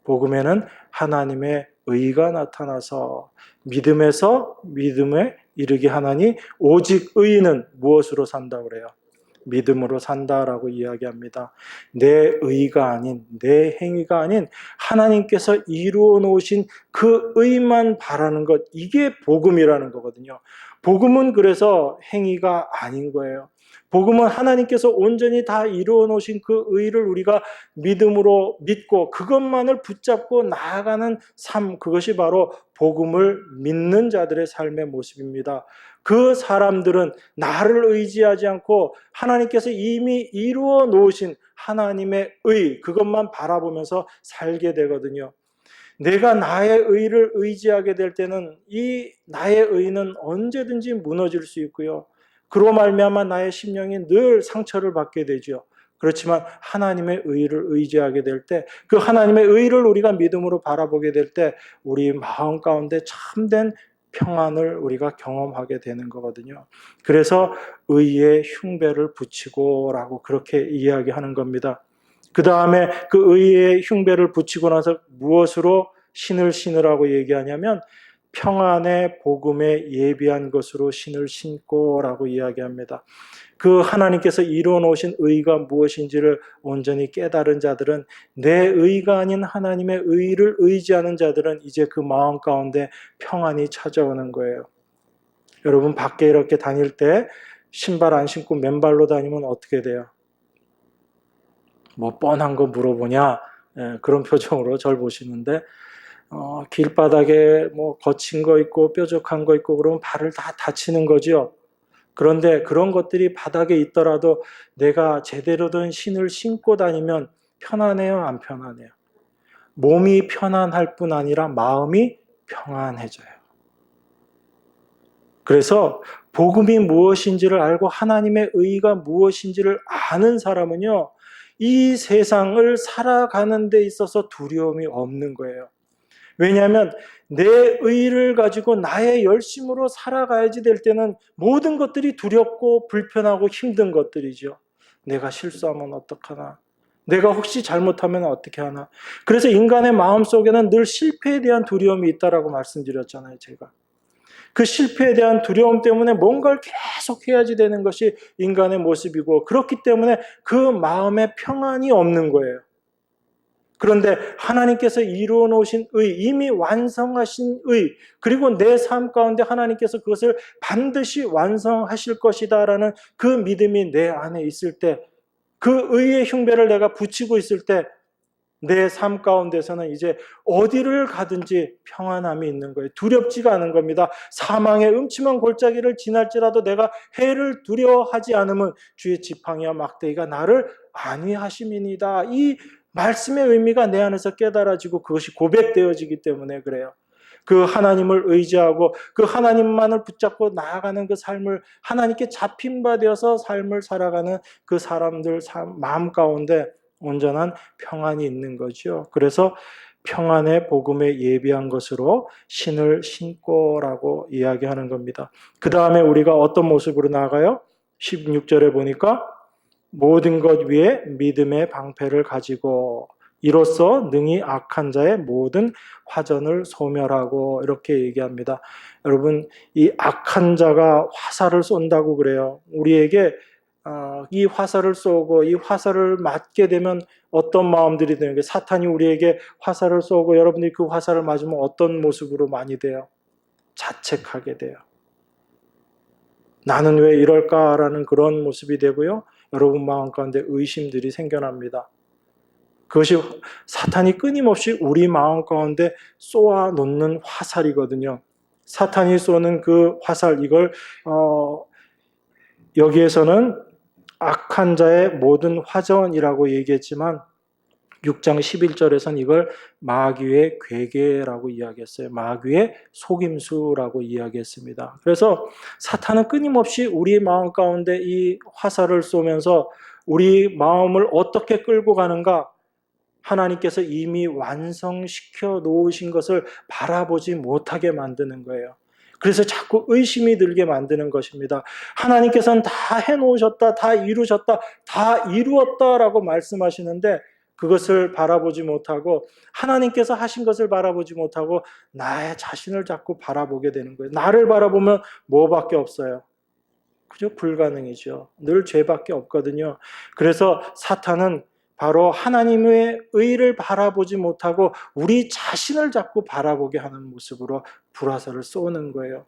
복음에는 하나님의 의가 나타나서 믿음에서 믿음에 이르게 하나니 오직 의인은 무엇으로 산다고 그래요? 믿음으로 산다라고 이야기합니다. 내 의가 아닌, 내 행위가 아닌 하나님께서 이루어 놓으신 그 의만 바라는 것, 이게 복음이라는 거거든요. 복음은 그래서 행위가 아닌 거예요. 복음은 하나님께서 온전히 다 이루어 놓으신 그 의를 우리가 믿음으로 믿고 그것만을 붙잡고 나아가는 삶, 그것이 바로 복음을 믿는 자들의 삶의 모습입니다. 그 사람들은 나를 의지하지 않고 하나님께서 이미 이루어 놓으신 하나님의 의, 그것만 바라보면서 살게 되거든요. 내가 나의 의를 의지하게 될 때는 이 나의 의는 언제든지 무너질 수 있고요. 그로 말미암아 나의 심령이 늘 상처를 받게 되죠. 그렇지만 하나님의 의를 의지하게 될 때, 그 하나님의 의를 우리가 믿음으로 바라보게 될 때 우리 마음 가운데 참된 평안을 우리가 경험하게 되는 거거든요. 그래서 의의 흉배를 붙이고라고 그렇게 이야기하는 겁니다. 그 다음에 그 의의 흉배를 붙이고 나서 무엇으로 신을 신으라고 얘기하냐면 평안의 복음에 예비한 것으로 신을 신고라고 이야기합니다. 그 하나님께서 이루어 놓으신 의가 무엇인지를 온전히 깨달은 자들은, 내 의가 아닌 하나님의 의를 의지하는 자들은 이제 그 마음 가운데 평안이 찾아오는 거예요. 여러분, 밖에 이렇게 다닐 때 신발 안 신고 맨발로 다니면 어떻게 돼요? 뭐 뻔한 거 물어보냐? 그런 표정으로 절 보시는데, 길바닥에 뭐 거친 거 있고 뾰족한 거 있고 그러면 발을 다 다치는 거죠. 그런데 그런 것들이 바닥에 있더라도 내가 제대로 된 신을 신고 다니면 편안해요, 안 편안해요? 몸이 편안할 뿐 아니라 마음이 평안해져요. 그래서 복음이 무엇인지를 알고 하나님의 의가 무엇인지를 아는 사람은요, 이 세상을 살아가는 데 있어서 두려움이 없는 거예요. 왜냐하면 내 의를 가지고 나의 열심으로 살아가야지 될 때는 모든 것들이 두렵고 불편하고 힘든 것들이죠. 내가 실수하면 어떡하나? 내가 혹시 잘못하면 어떻게 하나? 그래서 인간의 마음속에는 늘 실패에 대한 두려움이 있다라고 말씀드렸잖아요, 제가. 그 실패에 대한 두려움 때문에 뭔가를 계속 해야지 되는 것이 인간의 모습이고, 그렇기 때문에 그 마음에 평안이 없는 거예요. 그런데 하나님께서 이루어 놓으신 의, 이미 완성하신 의, 그리고 내 삶 가운데 하나님께서 그것을 반드시 완성하실 것이다라는 그 믿음이 내 안에 있을 때, 그 의의 흉배를 내가 붙이고 있을 때 내 삶 가운데서는 이제 어디를 가든지 평안함이 있는 거예요. 두렵지가 않은 겁니다. 사망의 음침한 골짜기를 지날지라도 내가 해를 두려워하지 않으면 주의 지팡이와 막대기가 나를 안위하심이니이다. 이 말씀의 의미가 내 안에서 깨달아지고 그것이 고백되어지기 때문에 그래요. 그 하나님을 의지하고 그 하나님만을 붙잡고 나아가는 그 삶을, 하나님께 잡힌 바 되어서 삶을 살아가는 그 사람들 마음 가운데 온전한 평안이 있는 거죠. 그래서 평안의 복음에 예비한 것으로 신을 신고라고 이야기하는 겁니다. 그 다음에 우리가 어떤 모습으로 나아가요? 16절에 보니까 모든 것 위에 믿음의 방패를 가지고 이로써 능히 악한 자의 모든 화전을 소멸하고, 이렇게 얘기합니다. 여러분, 이 악한 자가 화살을 쏜다고 그래요. 우리에게 이 화살을 쏘고 이 화살을 맞게 되면 어떤 마음들이 되는 게, 사탄이 우리에게 화살을 쏘고 여러분들이 그 화살을 맞으면 어떤 모습으로 많이 돼요? 자책하게 돼요. 나는 왜 이럴까라는 그런 모습이 되고요. 여러분 마음 가운데 의심들이 생겨납니다. 그것이 사탄이 끊임없이 우리 마음 가운데 쏘아 놓는 화살이거든요. 사탄이 쏘는 그 화살, 이걸 여기에서는 악한 자의 모든 화전이라고 얘기했지만 6장 11절에서는 이걸 마귀의 괴계라고 이야기했어요. 마귀의 속임수라고 이야기했습니다. 그래서 사탄은 끊임없이 우리 마음 가운데 이 화살을 쏘면서 우리 마음을 어떻게 끌고 가는가, 하나님께서 이미 완성시켜 놓으신 것을 바라보지 못하게 만드는 거예요. 그래서 자꾸 의심이 들게 만드는 것입니다. 하나님께서는 다 해놓으셨다, 다 이루셨다, 다 이루었다라고 말씀하시는데 그것을 바라보지 못하고, 하나님께서 하신 것을 바라보지 못하고 나의 자신을 자꾸 바라보게 되는 거예요. 나를 바라보면 뭐밖에 없어요? 그죠? 불가능이죠. 늘 죄밖에 없거든요. 그래서 사탄은 바로 하나님의 의를 바라보지 못하고 우리 자신을 자꾸 바라보게 하는 모습으로 불화살을 쏘는 거예요.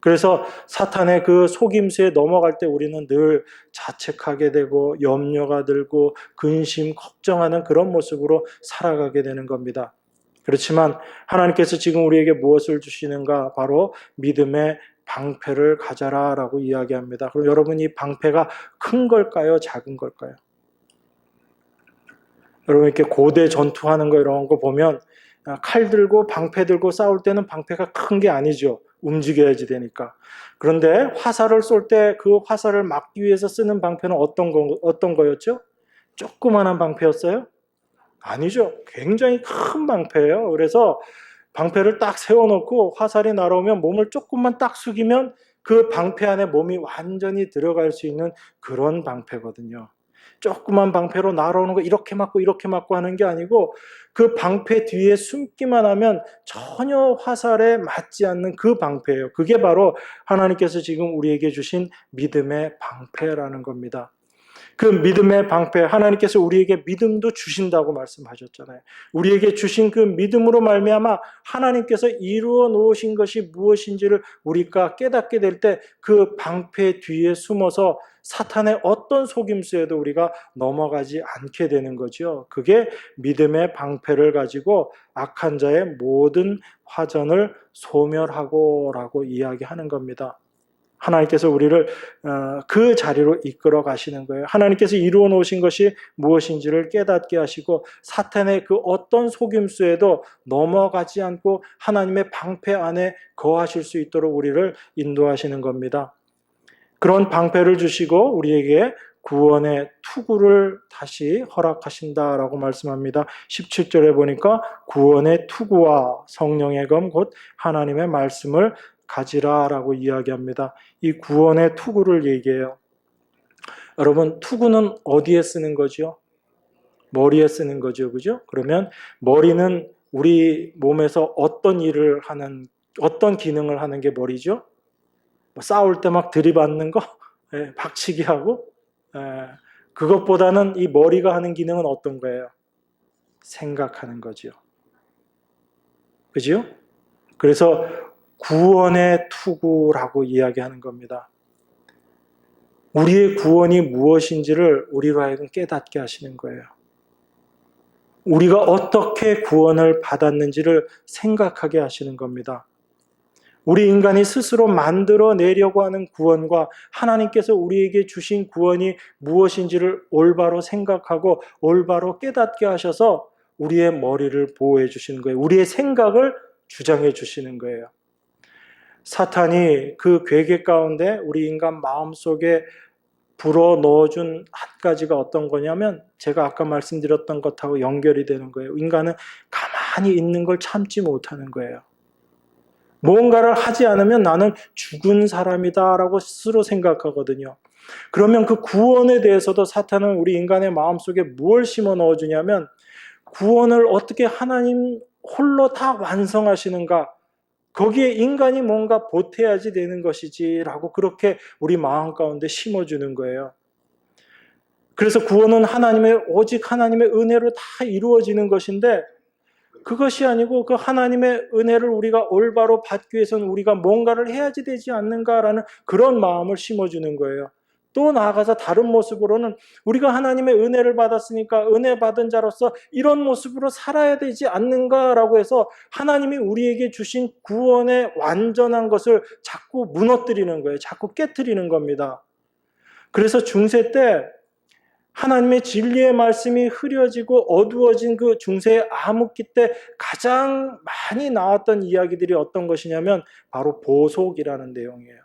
그래서 사탄의 그 속임수에 넘어갈 때 우리는 늘 자책하게 되고 염려가 들고 근심, 걱정하는 그런 모습으로 살아가게 되는 겁니다. 그렇지만 하나님께서 지금 우리에게 무엇을 주시는가? 바로 믿음의 방패를 가져라라고 이야기합니다. 그럼 여러분, 이 방패가 큰 걸까요? 작은 걸까요? 여러분, 이렇게 고대 전투하는 거 이런 거 보면 칼 들고 방패 들고 싸울 때는 방패가 큰 게 아니죠. 움직여야지 되니까. 그런데 화살을 쏠 때 그 화살을 막기 위해서 쓰는 방패는 어떤 거였죠? 조그만한 방패였어요? 아니죠. 굉장히 큰 방패예요. 그래서 방패를 딱 세워놓고 화살이 날아오면 몸을 조금만 딱 숙이면 그 방패 안에 몸이 완전히 들어갈 수 있는 그런 방패거든요. 조그만 방패로 날아오는 거 이렇게 맞고 하는 게 아니고 그 방패 뒤에 숨기만 하면 전혀 화살에 맞지 않는 그 방패예요. 그게 바로 하나님께서 지금 우리에게 주신 믿음의 방패라는 겁니다. 그 믿음의 방패, 하나님께서 우리에게 믿음도 주신다고 말씀하셨잖아요. 우리에게 주신 그 믿음으로 말미암아 하나님께서 이루어 놓으신 것이 무엇인지를 우리가 깨닫게 될 때 그 방패 뒤에 숨어서 사탄의 어떤 속임수에도 우리가 넘어가지 않게 되는 거죠. 그게 믿음의 방패를 가지고 악한 자의 모든 화전을 소멸하고라고 이야기하는 겁니다. 하나님께서 우리를 그 자리로 이끌어 가시는 거예요. 하나님께서 이루어 놓으신 것이 무엇인지를 깨닫게 하시고 사탄의 그 어떤 속임수에도 넘어가지 않고 하나님의 방패 안에 거하실 수 있도록 우리를 인도하시는 겁니다. 그런 방패를 주시고 우리에게 구원의 투구를 다시 허락하신다라고 말씀합니다. 17절에 보니까 구원의 투구와 성령의 검 곧 하나님의 말씀을 가지라라고 이야기합니다. 이 구원의 투구를 얘기해요. 여러분, 투구는 어디에 쓰는 거죠? 머리에 쓰는 거죠. 그죠? 그러면 머리는 우리 몸에서 어떤 기능을 하는 게 머리죠? 싸울 때 막 들이받는 거, 박치기 하고, 그것보다는 이 머리가 하는 기능은 어떤 거예요? 생각하는 거죠. 그죠? 그래서 구원의 투구라고 이야기하는 겁니다. 우리의 구원이 무엇인지를 우리로 하여금 깨닫게 하시는 거예요. 우리가 어떻게 구원을 받았는지를 생각하게 하시는 겁니다. 우리 인간이 스스로 만들어내려고 하는 구원과 하나님께서 우리에게 주신 구원이 무엇인지를 올바로 생각하고 올바로 깨닫게 하셔서 우리의 머리를 보호해 주시는 거예요. 우리의 생각을 주장해 주시는 거예요. 사탄이 그 괴계 가운데 우리 인간 마음속에 불어 넣어준 한 가지가 어떤 거냐면 제가 아까 말씀드렸던 것하고 연결이 되는 거예요. 인간은 가만히 있는 걸 참지 못하는 거예요. 뭔가를 하지 않으면 나는 죽은 사람이다라고 스스로 생각하거든요. 그러면 그 구원에 대해서도 사탄은 우리 인간의 마음속에 무엇을 심어 넣어주냐면 구원을 어떻게 하나님 홀로 다 완성하시는가, 거기에 인간이 뭔가 보태야지 되는 것이지라고 그렇게 우리 마음 가운데 심어주는 거예요. 그래서 구원은 오직 하나님의 은혜로 다 이루어지는 것인데 그것이 아니고 그 하나님의 은혜를 우리가 올바로 받기 위해서는 우리가 뭔가를 해야지 되지 않는가라는 그런 마음을 심어주는 거예요. 또 나아가서 다른 모습으로는 우리가 하나님의 은혜를 받았으니까 은혜 받은 자로서 이런 모습으로 살아야 되지 않는가라고 해서 하나님이 우리에게 주신 구원의 완전한 것을 자꾸 무너뜨리는 거예요. 자꾸 깨트리는 겁니다. 그래서 중세 때 하나님의 진리의 말씀이 흐려지고 어두워진 그 중세의 암흑기 때 가장 많이 나왔던 이야기들이 어떤 것이냐면 바로 보속이라는 내용이에요.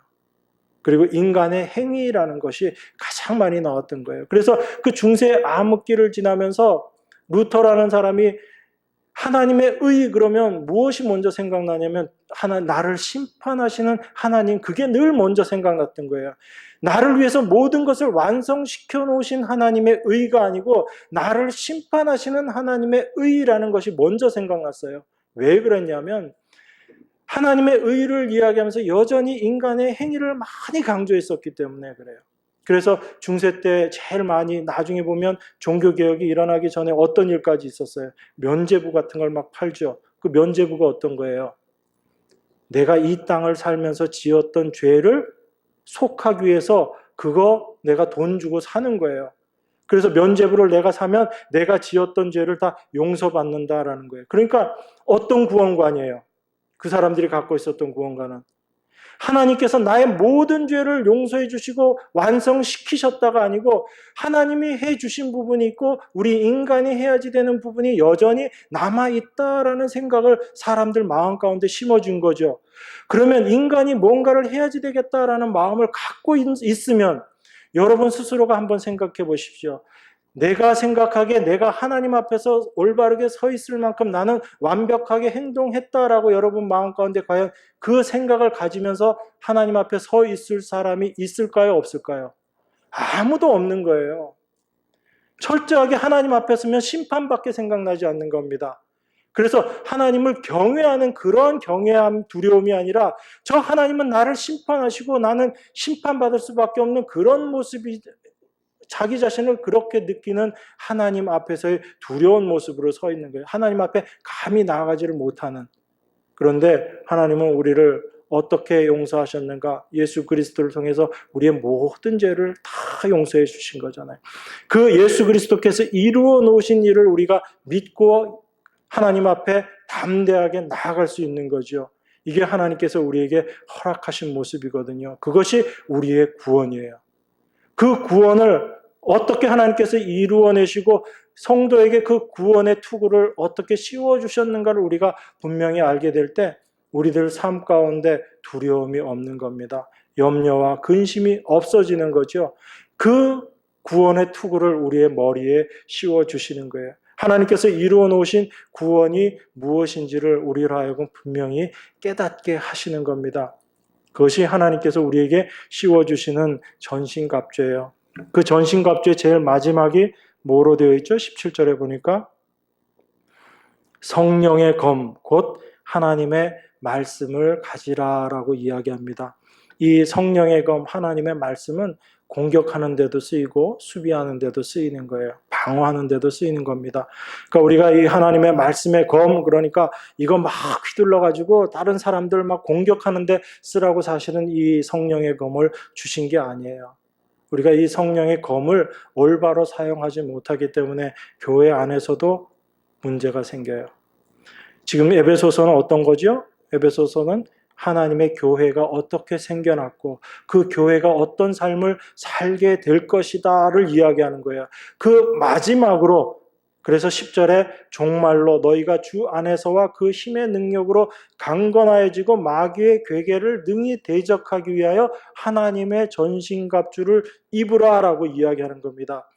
그리고 인간의 행위라는 것이 가장 많이 나왔던 거예요. 그래서 그 중세의 암흑기를 지나면서 루터라는 사람이 하나님의 의 그러면 무엇이 먼저 생각나냐면 나를 심판하시는 하나님, 그게 늘 먼저 생각났던 거예요. 나를 위해서 모든 것을 완성시켜 놓으신 하나님의 의가 아니고 나를 심판하시는 하나님의 의라는 것이 먼저 생각났어요. 왜 그랬냐면 하나님의 의를 이야기하면서 여전히 인간의 행위를 많이 강조했었기 때문에 그래요. 그래서 중세 때 제일 많이 나중에 보면 종교개혁이 일어나기 전에 어떤 일까지 있었어요. 면죄부 같은 걸 막 팔죠. 그 면죄부가 어떤 거예요? 내가 이 땅을 살면서 지었던 죄를 속하기 위해서 그거 내가 돈 주고 사는 거예요. 그래서 면죄부를 내가 사면 내가 지었던 죄를 다 용서받는다라는 거예요. 그러니까 어떤 구원관이에요? 그 사람들이 갖고 있었던 구원관은 하나님께서 나의 모든 죄를 용서해 주시고 완성시키셨다가 아니고 하나님이 해 주신 부분이 있고 우리 인간이 해야지 되는 부분이 여전히 남아있다라는 생각을 사람들 마음 가운데 심어준 거죠. 그러면 인간이 뭔가를 해야지 되겠다라는 마음을 갖고 있으면 여러분 스스로가 한번 생각해 보십시오. 내가 생각하기에 내가 하나님 앞에서 올바르게 서 있을 만큼 나는 완벽하게 행동했다라고 여러분 마음 가운데 과연 그 생각을 가지면서 하나님 앞에 서 있을 사람이 있을까요? 없을까요? 아무도 없는 거예요. 철저하게 하나님 앞에 서면 심판밖에 생각나지 않는 겁니다. 그래서 하나님을 경외하는 그런 경외함, 두려움이 아니라 저 하나님은 나를 심판하시고 나는 심판받을 수밖에 없는 그런 모습이 자기 자신을 그렇게 느끼는 하나님 앞에서의 두려운 모습으로 서 있는 거예요. 하나님 앞에 감히 나아가지를 못하는. 그런데 하나님은 우리를 어떻게 용서하셨는가? 예수 그리스도를 통해서 우리의 모든 죄를 다 용서해 주신 거잖아요. 그 예수 그리스도께서 이루어 놓으신 일을 우리가 믿고 하나님 앞에 담대하게 나아갈 수 있는 거죠. 이게 하나님께서 우리에게 허락하신 모습이거든요. 그것이 우리의 구원이에요. 그 구원을 어떻게 하나님께서 이루어내시고 성도에게 그 구원의 투구를 어떻게 씌워주셨는가를 우리가 분명히 알게 될 때 우리들 삶 가운데 두려움이 없는 겁니다. 염려와 근심이 없어지는 거죠. 그 구원의 투구를 우리의 머리에 씌워주시는 거예요. 하나님께서 이루어 놓으신 구원이 무엇인지를 우리로 하여금 분명히 깨닫게 하시는 겁니다. 그것이 하나님께서 우리에게 씌워주시는 전신갑주예요. 그 전신갑주의 제일 마지막이 뭐로 되어 있죠? 17절에 보니까 성령의 검, 곧 하나님의 말씀을 가지라라고 이야기합니다. 이 성령의 검, 하나님의 말씀은 공격하는 데도 쓰이고 수비하는 데도 쓰이는 거예요. 방어하는 데도 쓰이는 겁니다. 그러니까 우리가 이 하나님의 말씀의 검, 그러니까 이거 막 휘둘러가지고 다른 사람들 막 공격하는 데 쓰라고 사실은 이 성령의 검을 주신 게 아니에요. 우리가 이 성령의 검을 올바로 사용하지 못하기 때문에 교회 안에서도 문제가 생겨요. 지금 에베소서는 어떤 거죠? 에베소서는 하나님의 교회가 어떻게 생겨났고 그 교회가 어떤 삶을 살게 될 것이다를 이야기하는 거예요. 그 마지막으로 그래서 10절에 종말로 너희가 주 안에서와 그 힘의 능력으로 강건하여지고 마귀의 괴계를 능히 대적하기 위하여 하나님의 전신갑주를 입으라라고 이야기하는 겁니다.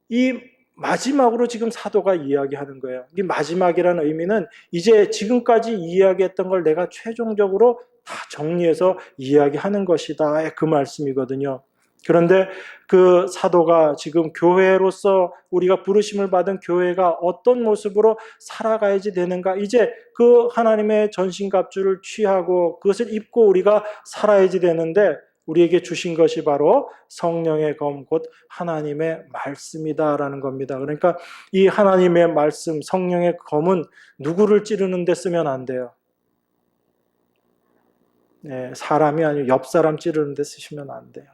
이 마지막으로 지금 사도가 이야기하는 거예요. 이 마지막이라는 의미는 이제 지금까지 이야기했던 걸 내가 최종적으로 다 정리해서 이야기하는 것이다. 그 말씀이거든요. 그런데 그 사도가 지금 교회로서 우리가 부르심을 받은 교회가 어떤 모습으로 살아가야지 되는가? 이제 그 하나님의 전신갑주를 취하고 그것을 입고 우리가 살아야지 되는데 우리에게 주신 것이 바로 성령의 검, 곧 하나님의 말씀이다라는 겁니다. 그러니까 이 하나님의 말씀, 성령의 검은 누구를 찌르는 데 쓰면 안 돼요. 네, 사람이 아니고 옆 사람 찌르는 데 쓰시면 안 돼요.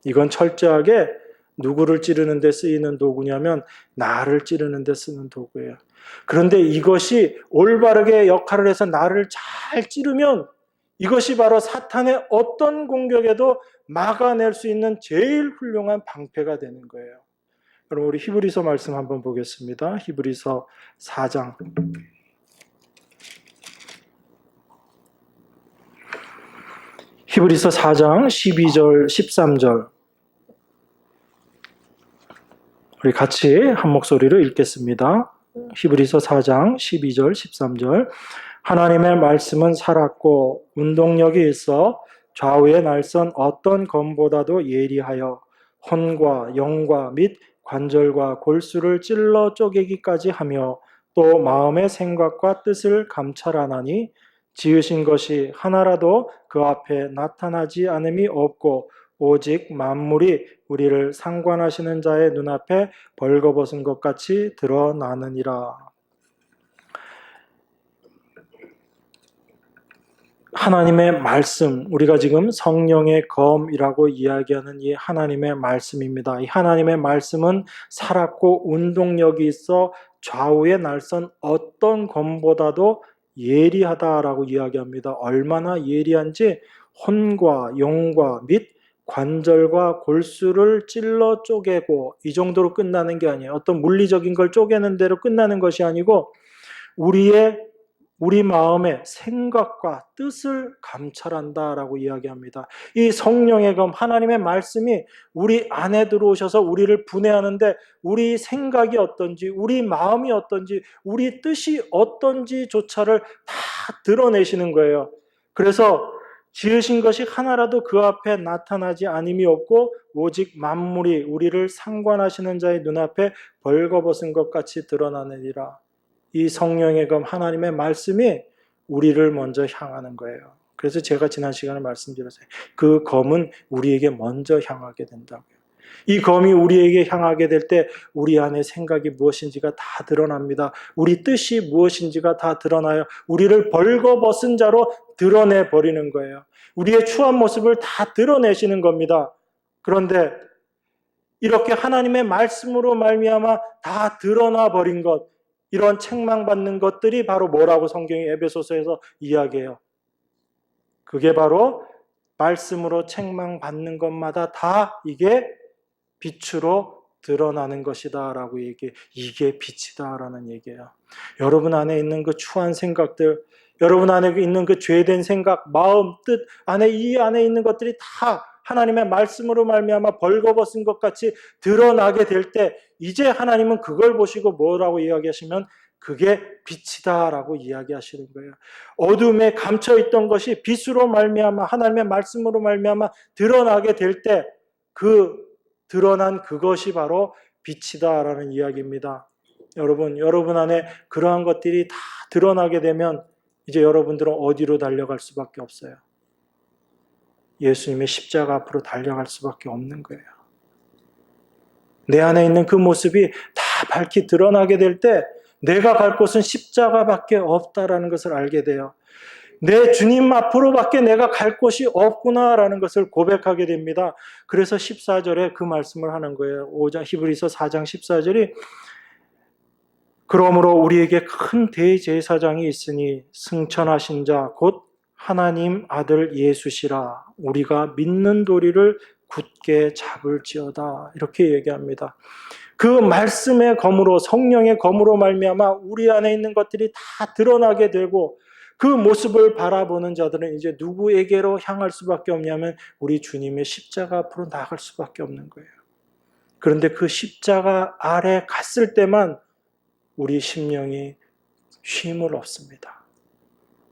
이건 철저하게 누구를 찌르는 데 쓰이는 도구냐면 나를 찌르는 데 쓰는 도구예요. 그런데 이것이 올바르게 역할을 해서 나를 잘 찌르면 이것이 바로 사탄의 어떤 공격에도 막아낼 수 있는 제일 훌륭한 방패가 되는 거예요. 그럼 우리 히브리서 말씀 한번 보겠습니다. 히브리서 4장. 히브리서 4장 12절, 13절. 우리 같이 한 목소리로 읽겠습니다. 히브리서 4장 12절, 13절. 하나님의 말씀은 살았고 운동력이 있어 좌우의 날선 어떤 검보다도 예리하여 혼과 영과 및 관절과 골수를 찔러 쪼개기까지 하며 또 마음의 생각과 뜻을 감찰하나니 지으신 것이 하나라도 그 앞에 나타나지 않음이 없고 오직 만물이 우리를 상관하시는 자의 눈앞에 벌거벗은 것 같이 드러나느니라. 하나님의 말씀, 우리가 지금 성령의 검이라고 이야기하는 이 하나님의 말씀입니다. 이 하나님의 말씀은 살았고 운동력이 있어 좌우의 날선 어떤 검보다도 예리하다라고 이야기합니다. 얼마나 예리한지 혼과 영과 및 관절과 골수를 찔러 쪼개고, 이 정도로 끝나는 게 아니에요. 어떤 물리적인 걸 쪼개는 대로 끝나는 것이 아니고 우리 마음의 생각과 뜻을 감찰한다라고 이야기합니다. 이 성령의 검, 하나님의 말씀이 우리 안에 들어오셔서 우리를 분해하는데 우리 생각이 어떤지, 우리 마음이 어떤지, 우리 뜻이 어떤지조차를 다 드러내시는 거예요. 그래서 지으신 것이 하나라도 그 앞에 나타나지 않음이 없고 오직 만물이 우리를 상관하시는 자의 눈앞에 벌거벗은 것 같이 드러나느니라. 이 성령의 검, 하나님의 말씀이 우리를 먼저 향하는 거예요. 그래서 제가 지난 시간에 말씀드렸어요. 그 검은 우리에게 먼저 향하게 된다고요. 이 검이 우리에게 향하게 될 때 우리 안에 생각이 무엇인지가 다 드러납니다. 우리 뜻이 무엇인지가 다 드러나요. 우리를 벌거벗은 자로 드러내버리는 거예요. 우리의 추한 모습을 다 드러내시는 겁니다. 그런데 이렇게 하나님의 말씀으로 말미암아 다 드러나 버린 것, 이런 책망받는 것들이 바로 뭐라고 성경이 에베소서에서 이야기해요. 그게 바로 말씀으로 책망받는 것마다 다 이게 빛으로 드러나는 것이다 라고 얘기해. 이게 빛이다 라는 얘기예요. 여러분 안에 있는 그 추한 생각들, 여러분 안에 있는 그 죄된 생각, 마음, 뜻 안에, 이 안에 있는 것들이 다 하나님의 말씀으로 말미암아 벌거벗은 것 같이 드러나게 될 때 이제 하나님은 그걸 보시고 뭐라고 이야기하시면 그게 빛이다라고 이야기하시는 거예요. 어둠에 감춰있던 것이 빛으로 말미암아 하나님의 말씀으로 말미암아 드러나게 될 때 그 드러난 그것이 바로 빛이다라는 이야기입니다. 여러분 안에 그러한 것들이 다 드러나게 되면 이제 여러분들은 어디로 달려갈 수밖에 없어요. 예수님의 십자가 앞으로 달려갈 수밖에 없는 거예요. 내 안에 있는 그 모습이 다 밝히 드러나게 될 때 내가 갈 곳은 십자가밖에 없다라는 것을 알게 돼요. 내 주님 앞으로밖에 내가 갈 곳이 없구나라는 것을 고백하게 됩니다. 그래서 14절에 그 말씀을 하는 거예요. 히브리서 4장 14절이 그러므로 우리에게 큰 대제사장이 있으니 승천하신 자 곧 하나님 아들 예수시라 우리가 믿는 도리를 굳게 잡을지어다 이렇게 얘기합니다. 그 말씀의 검으로 성령의 검으로 말미암아 우리 안에 있는 것들이 다 드러나게 되고 그 모습을 바라보는 자들은 이제 누구에게로 향할 수밖에 없냐면 우리 주님의 십자가 앞으로 나아갈 수밖에 없는 거예요. 그런데 그 십자가 아래 갔을 때만 우리 심령이 쉼을 얻습니다.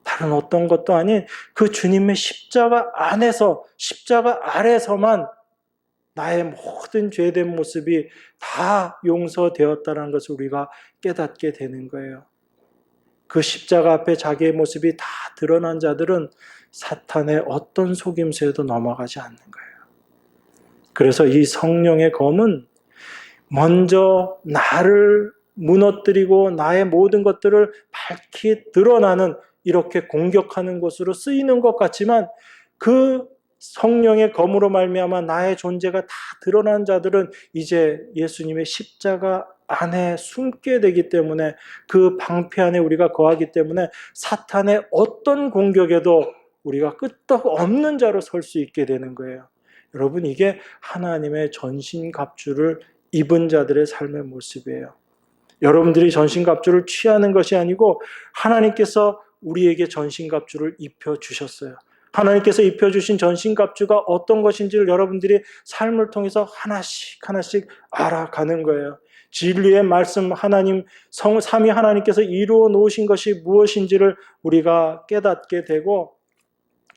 다른 어떤 것도 아닌 그 주님의 십자가 안에서, 십자가 아래서만 나의 모든 죄된 모습이 다 용서되었다는 것을 우리가 깨닫게 되는 거예요. 그 십자가 앞에 자기의 모습이 다 드러난 자들은 사탄의 어떤 속임수에도 넘어가지 않는 거예요. 그래서 이 성령의 검은 먼저 나를 무너뜨리고 나의 모든 것들을 밝히 드러나는 이렇게 공격하는 것으로 쓰이는 것 같지만 그 성령의 검으로 말미암아 나의 존재가 다 드러난 자들은 이제 예수님의 십자가 안에 숨게 되기 때문에 그 방패 안에 우리가 거하기 때문에 사탄의 어떤 공격에도 우리가 끄떡없는 자로 설 수 있게 되는 거예요. 여러분 이게 하나님의 전신갑주를 입은 자들의 삶의 모습이에요. 여러분들이 전신갑주를 취하는 것이 아니고 하나님께서 우리에게 전신갑주를 입혀주셨어요. 하나님께서 입혀주신 전신갑주가 어떤 것인지를 여러분들이 삶을 통해서 하나씩 하나씩 알아가는 거예요. 진리의 말씀 하나님, 삼위 하나님께서 이루어 놓으신 것이 무엇인지를 우리가 깨닫게 되고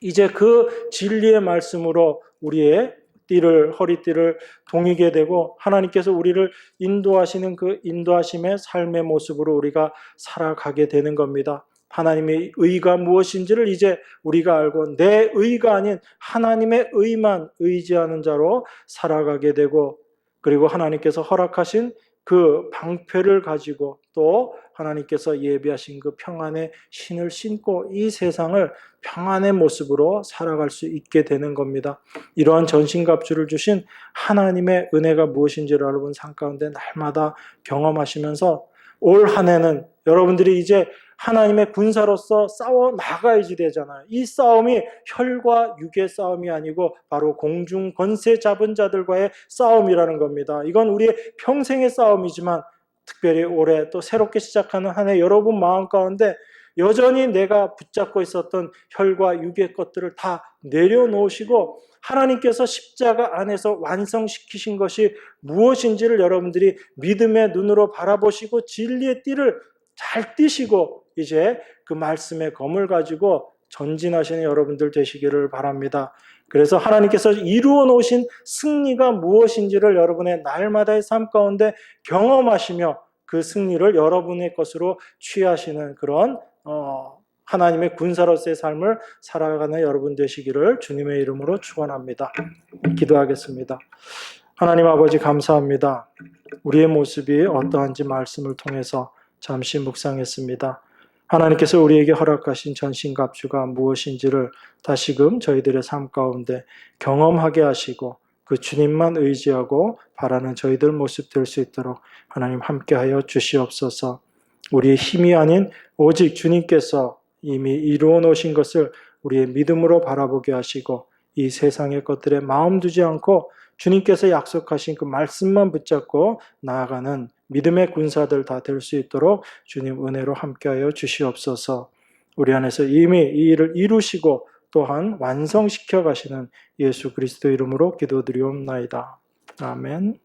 이제 그 진리의 말씀으로 우리의 허리띠를 동이게 되고 하나님께서 우리를 인도하시는 그 인도하심의 삶의 모습으로 우리가 살아가게 되는 겁니다. 하나님의 의가 무엇인지를 이제 우리가 알고 내 의가 아닌 하나님의 의만 의지하는 자로 살아가게 되고, 그리고 하나님께서 허락하신 그 방패를 가지고 또 하나님께서 예비하신 그 평안의 신을 신고 이 세상을 평안의 모습으로 살아갈 수 있게 되는 겁니다. 이러한 전신갑주를 주신 하나님의 은혜가 무엇인지를 여러분 삶 가운데 날마다 경험하시면서 올 한 해는 여러분들이 이제 하나님의 군사로서 싸워 나가야지 되잖아요. 이 싸움이 혈과 육의 싸움이 아니고 바로 공중 권세 잡은 자들과의 싸움이라는 겁니다. 이건 우리의 평생의 싸움이지만 특별히 올해 또 새롭게 시작하는 한 해 여러분 마음 가운데 여전히 내가 붙잡고 있었던 혈과 육의 것들을 다 내려놓으시고 하나님께서 십자가 안에서 완성시키신 것이 무엇인지를 여러분들이 믿음의 눈으로 바라보시고 진리의 띠를 잘 띠시고 이제 그 말씀의 검을 가지고 전진하시는 여러분들 되시기를 바랍니다. 그래서 하나님께서 이루어 놓으신 승리가 무엇인지를 여러분의 날마다의 삶 가운데 경험하시며 그 승리를 여러분의 것으로 취하시는 그런 하나님의 군사로서의 삶을 살아가는 여러분 되시기를 주님의 이름으로 축원합니다. 기도하겠습니다. 하나님 아버지 감사합니다. 우리의 모습이 어떠한지 말씀을 통해서 잠시 묵상했습니다. 하나님께서 우리에게 허락하신 전신갑주가 무엇인지를 다시금 저희들의 삶 가운데 경험하게 하시고 그 주님만 의지하고 바라는 저희들 모습 될 수 있도록 하나님 함께하여 주시옵소서. 우리의 힘이 아닌 오직 주님께서 이미 이루어 놓으신 것을 우리의 믿음으로 바라보게 하시고 이 세상의 것들에 마음 두지 않고 주님께서 약속하신 그 말씀만 붙잡고 나아가는 믿음의 군사들 다 될 수 있도록 주님 은혜로 함께하여 주시옵소서. 우리 안에서 이미 이 일을 이루시고 또한 완성시켜 가시는 예수 그리스도 이름으로 기도드리옵나이다. 아멘.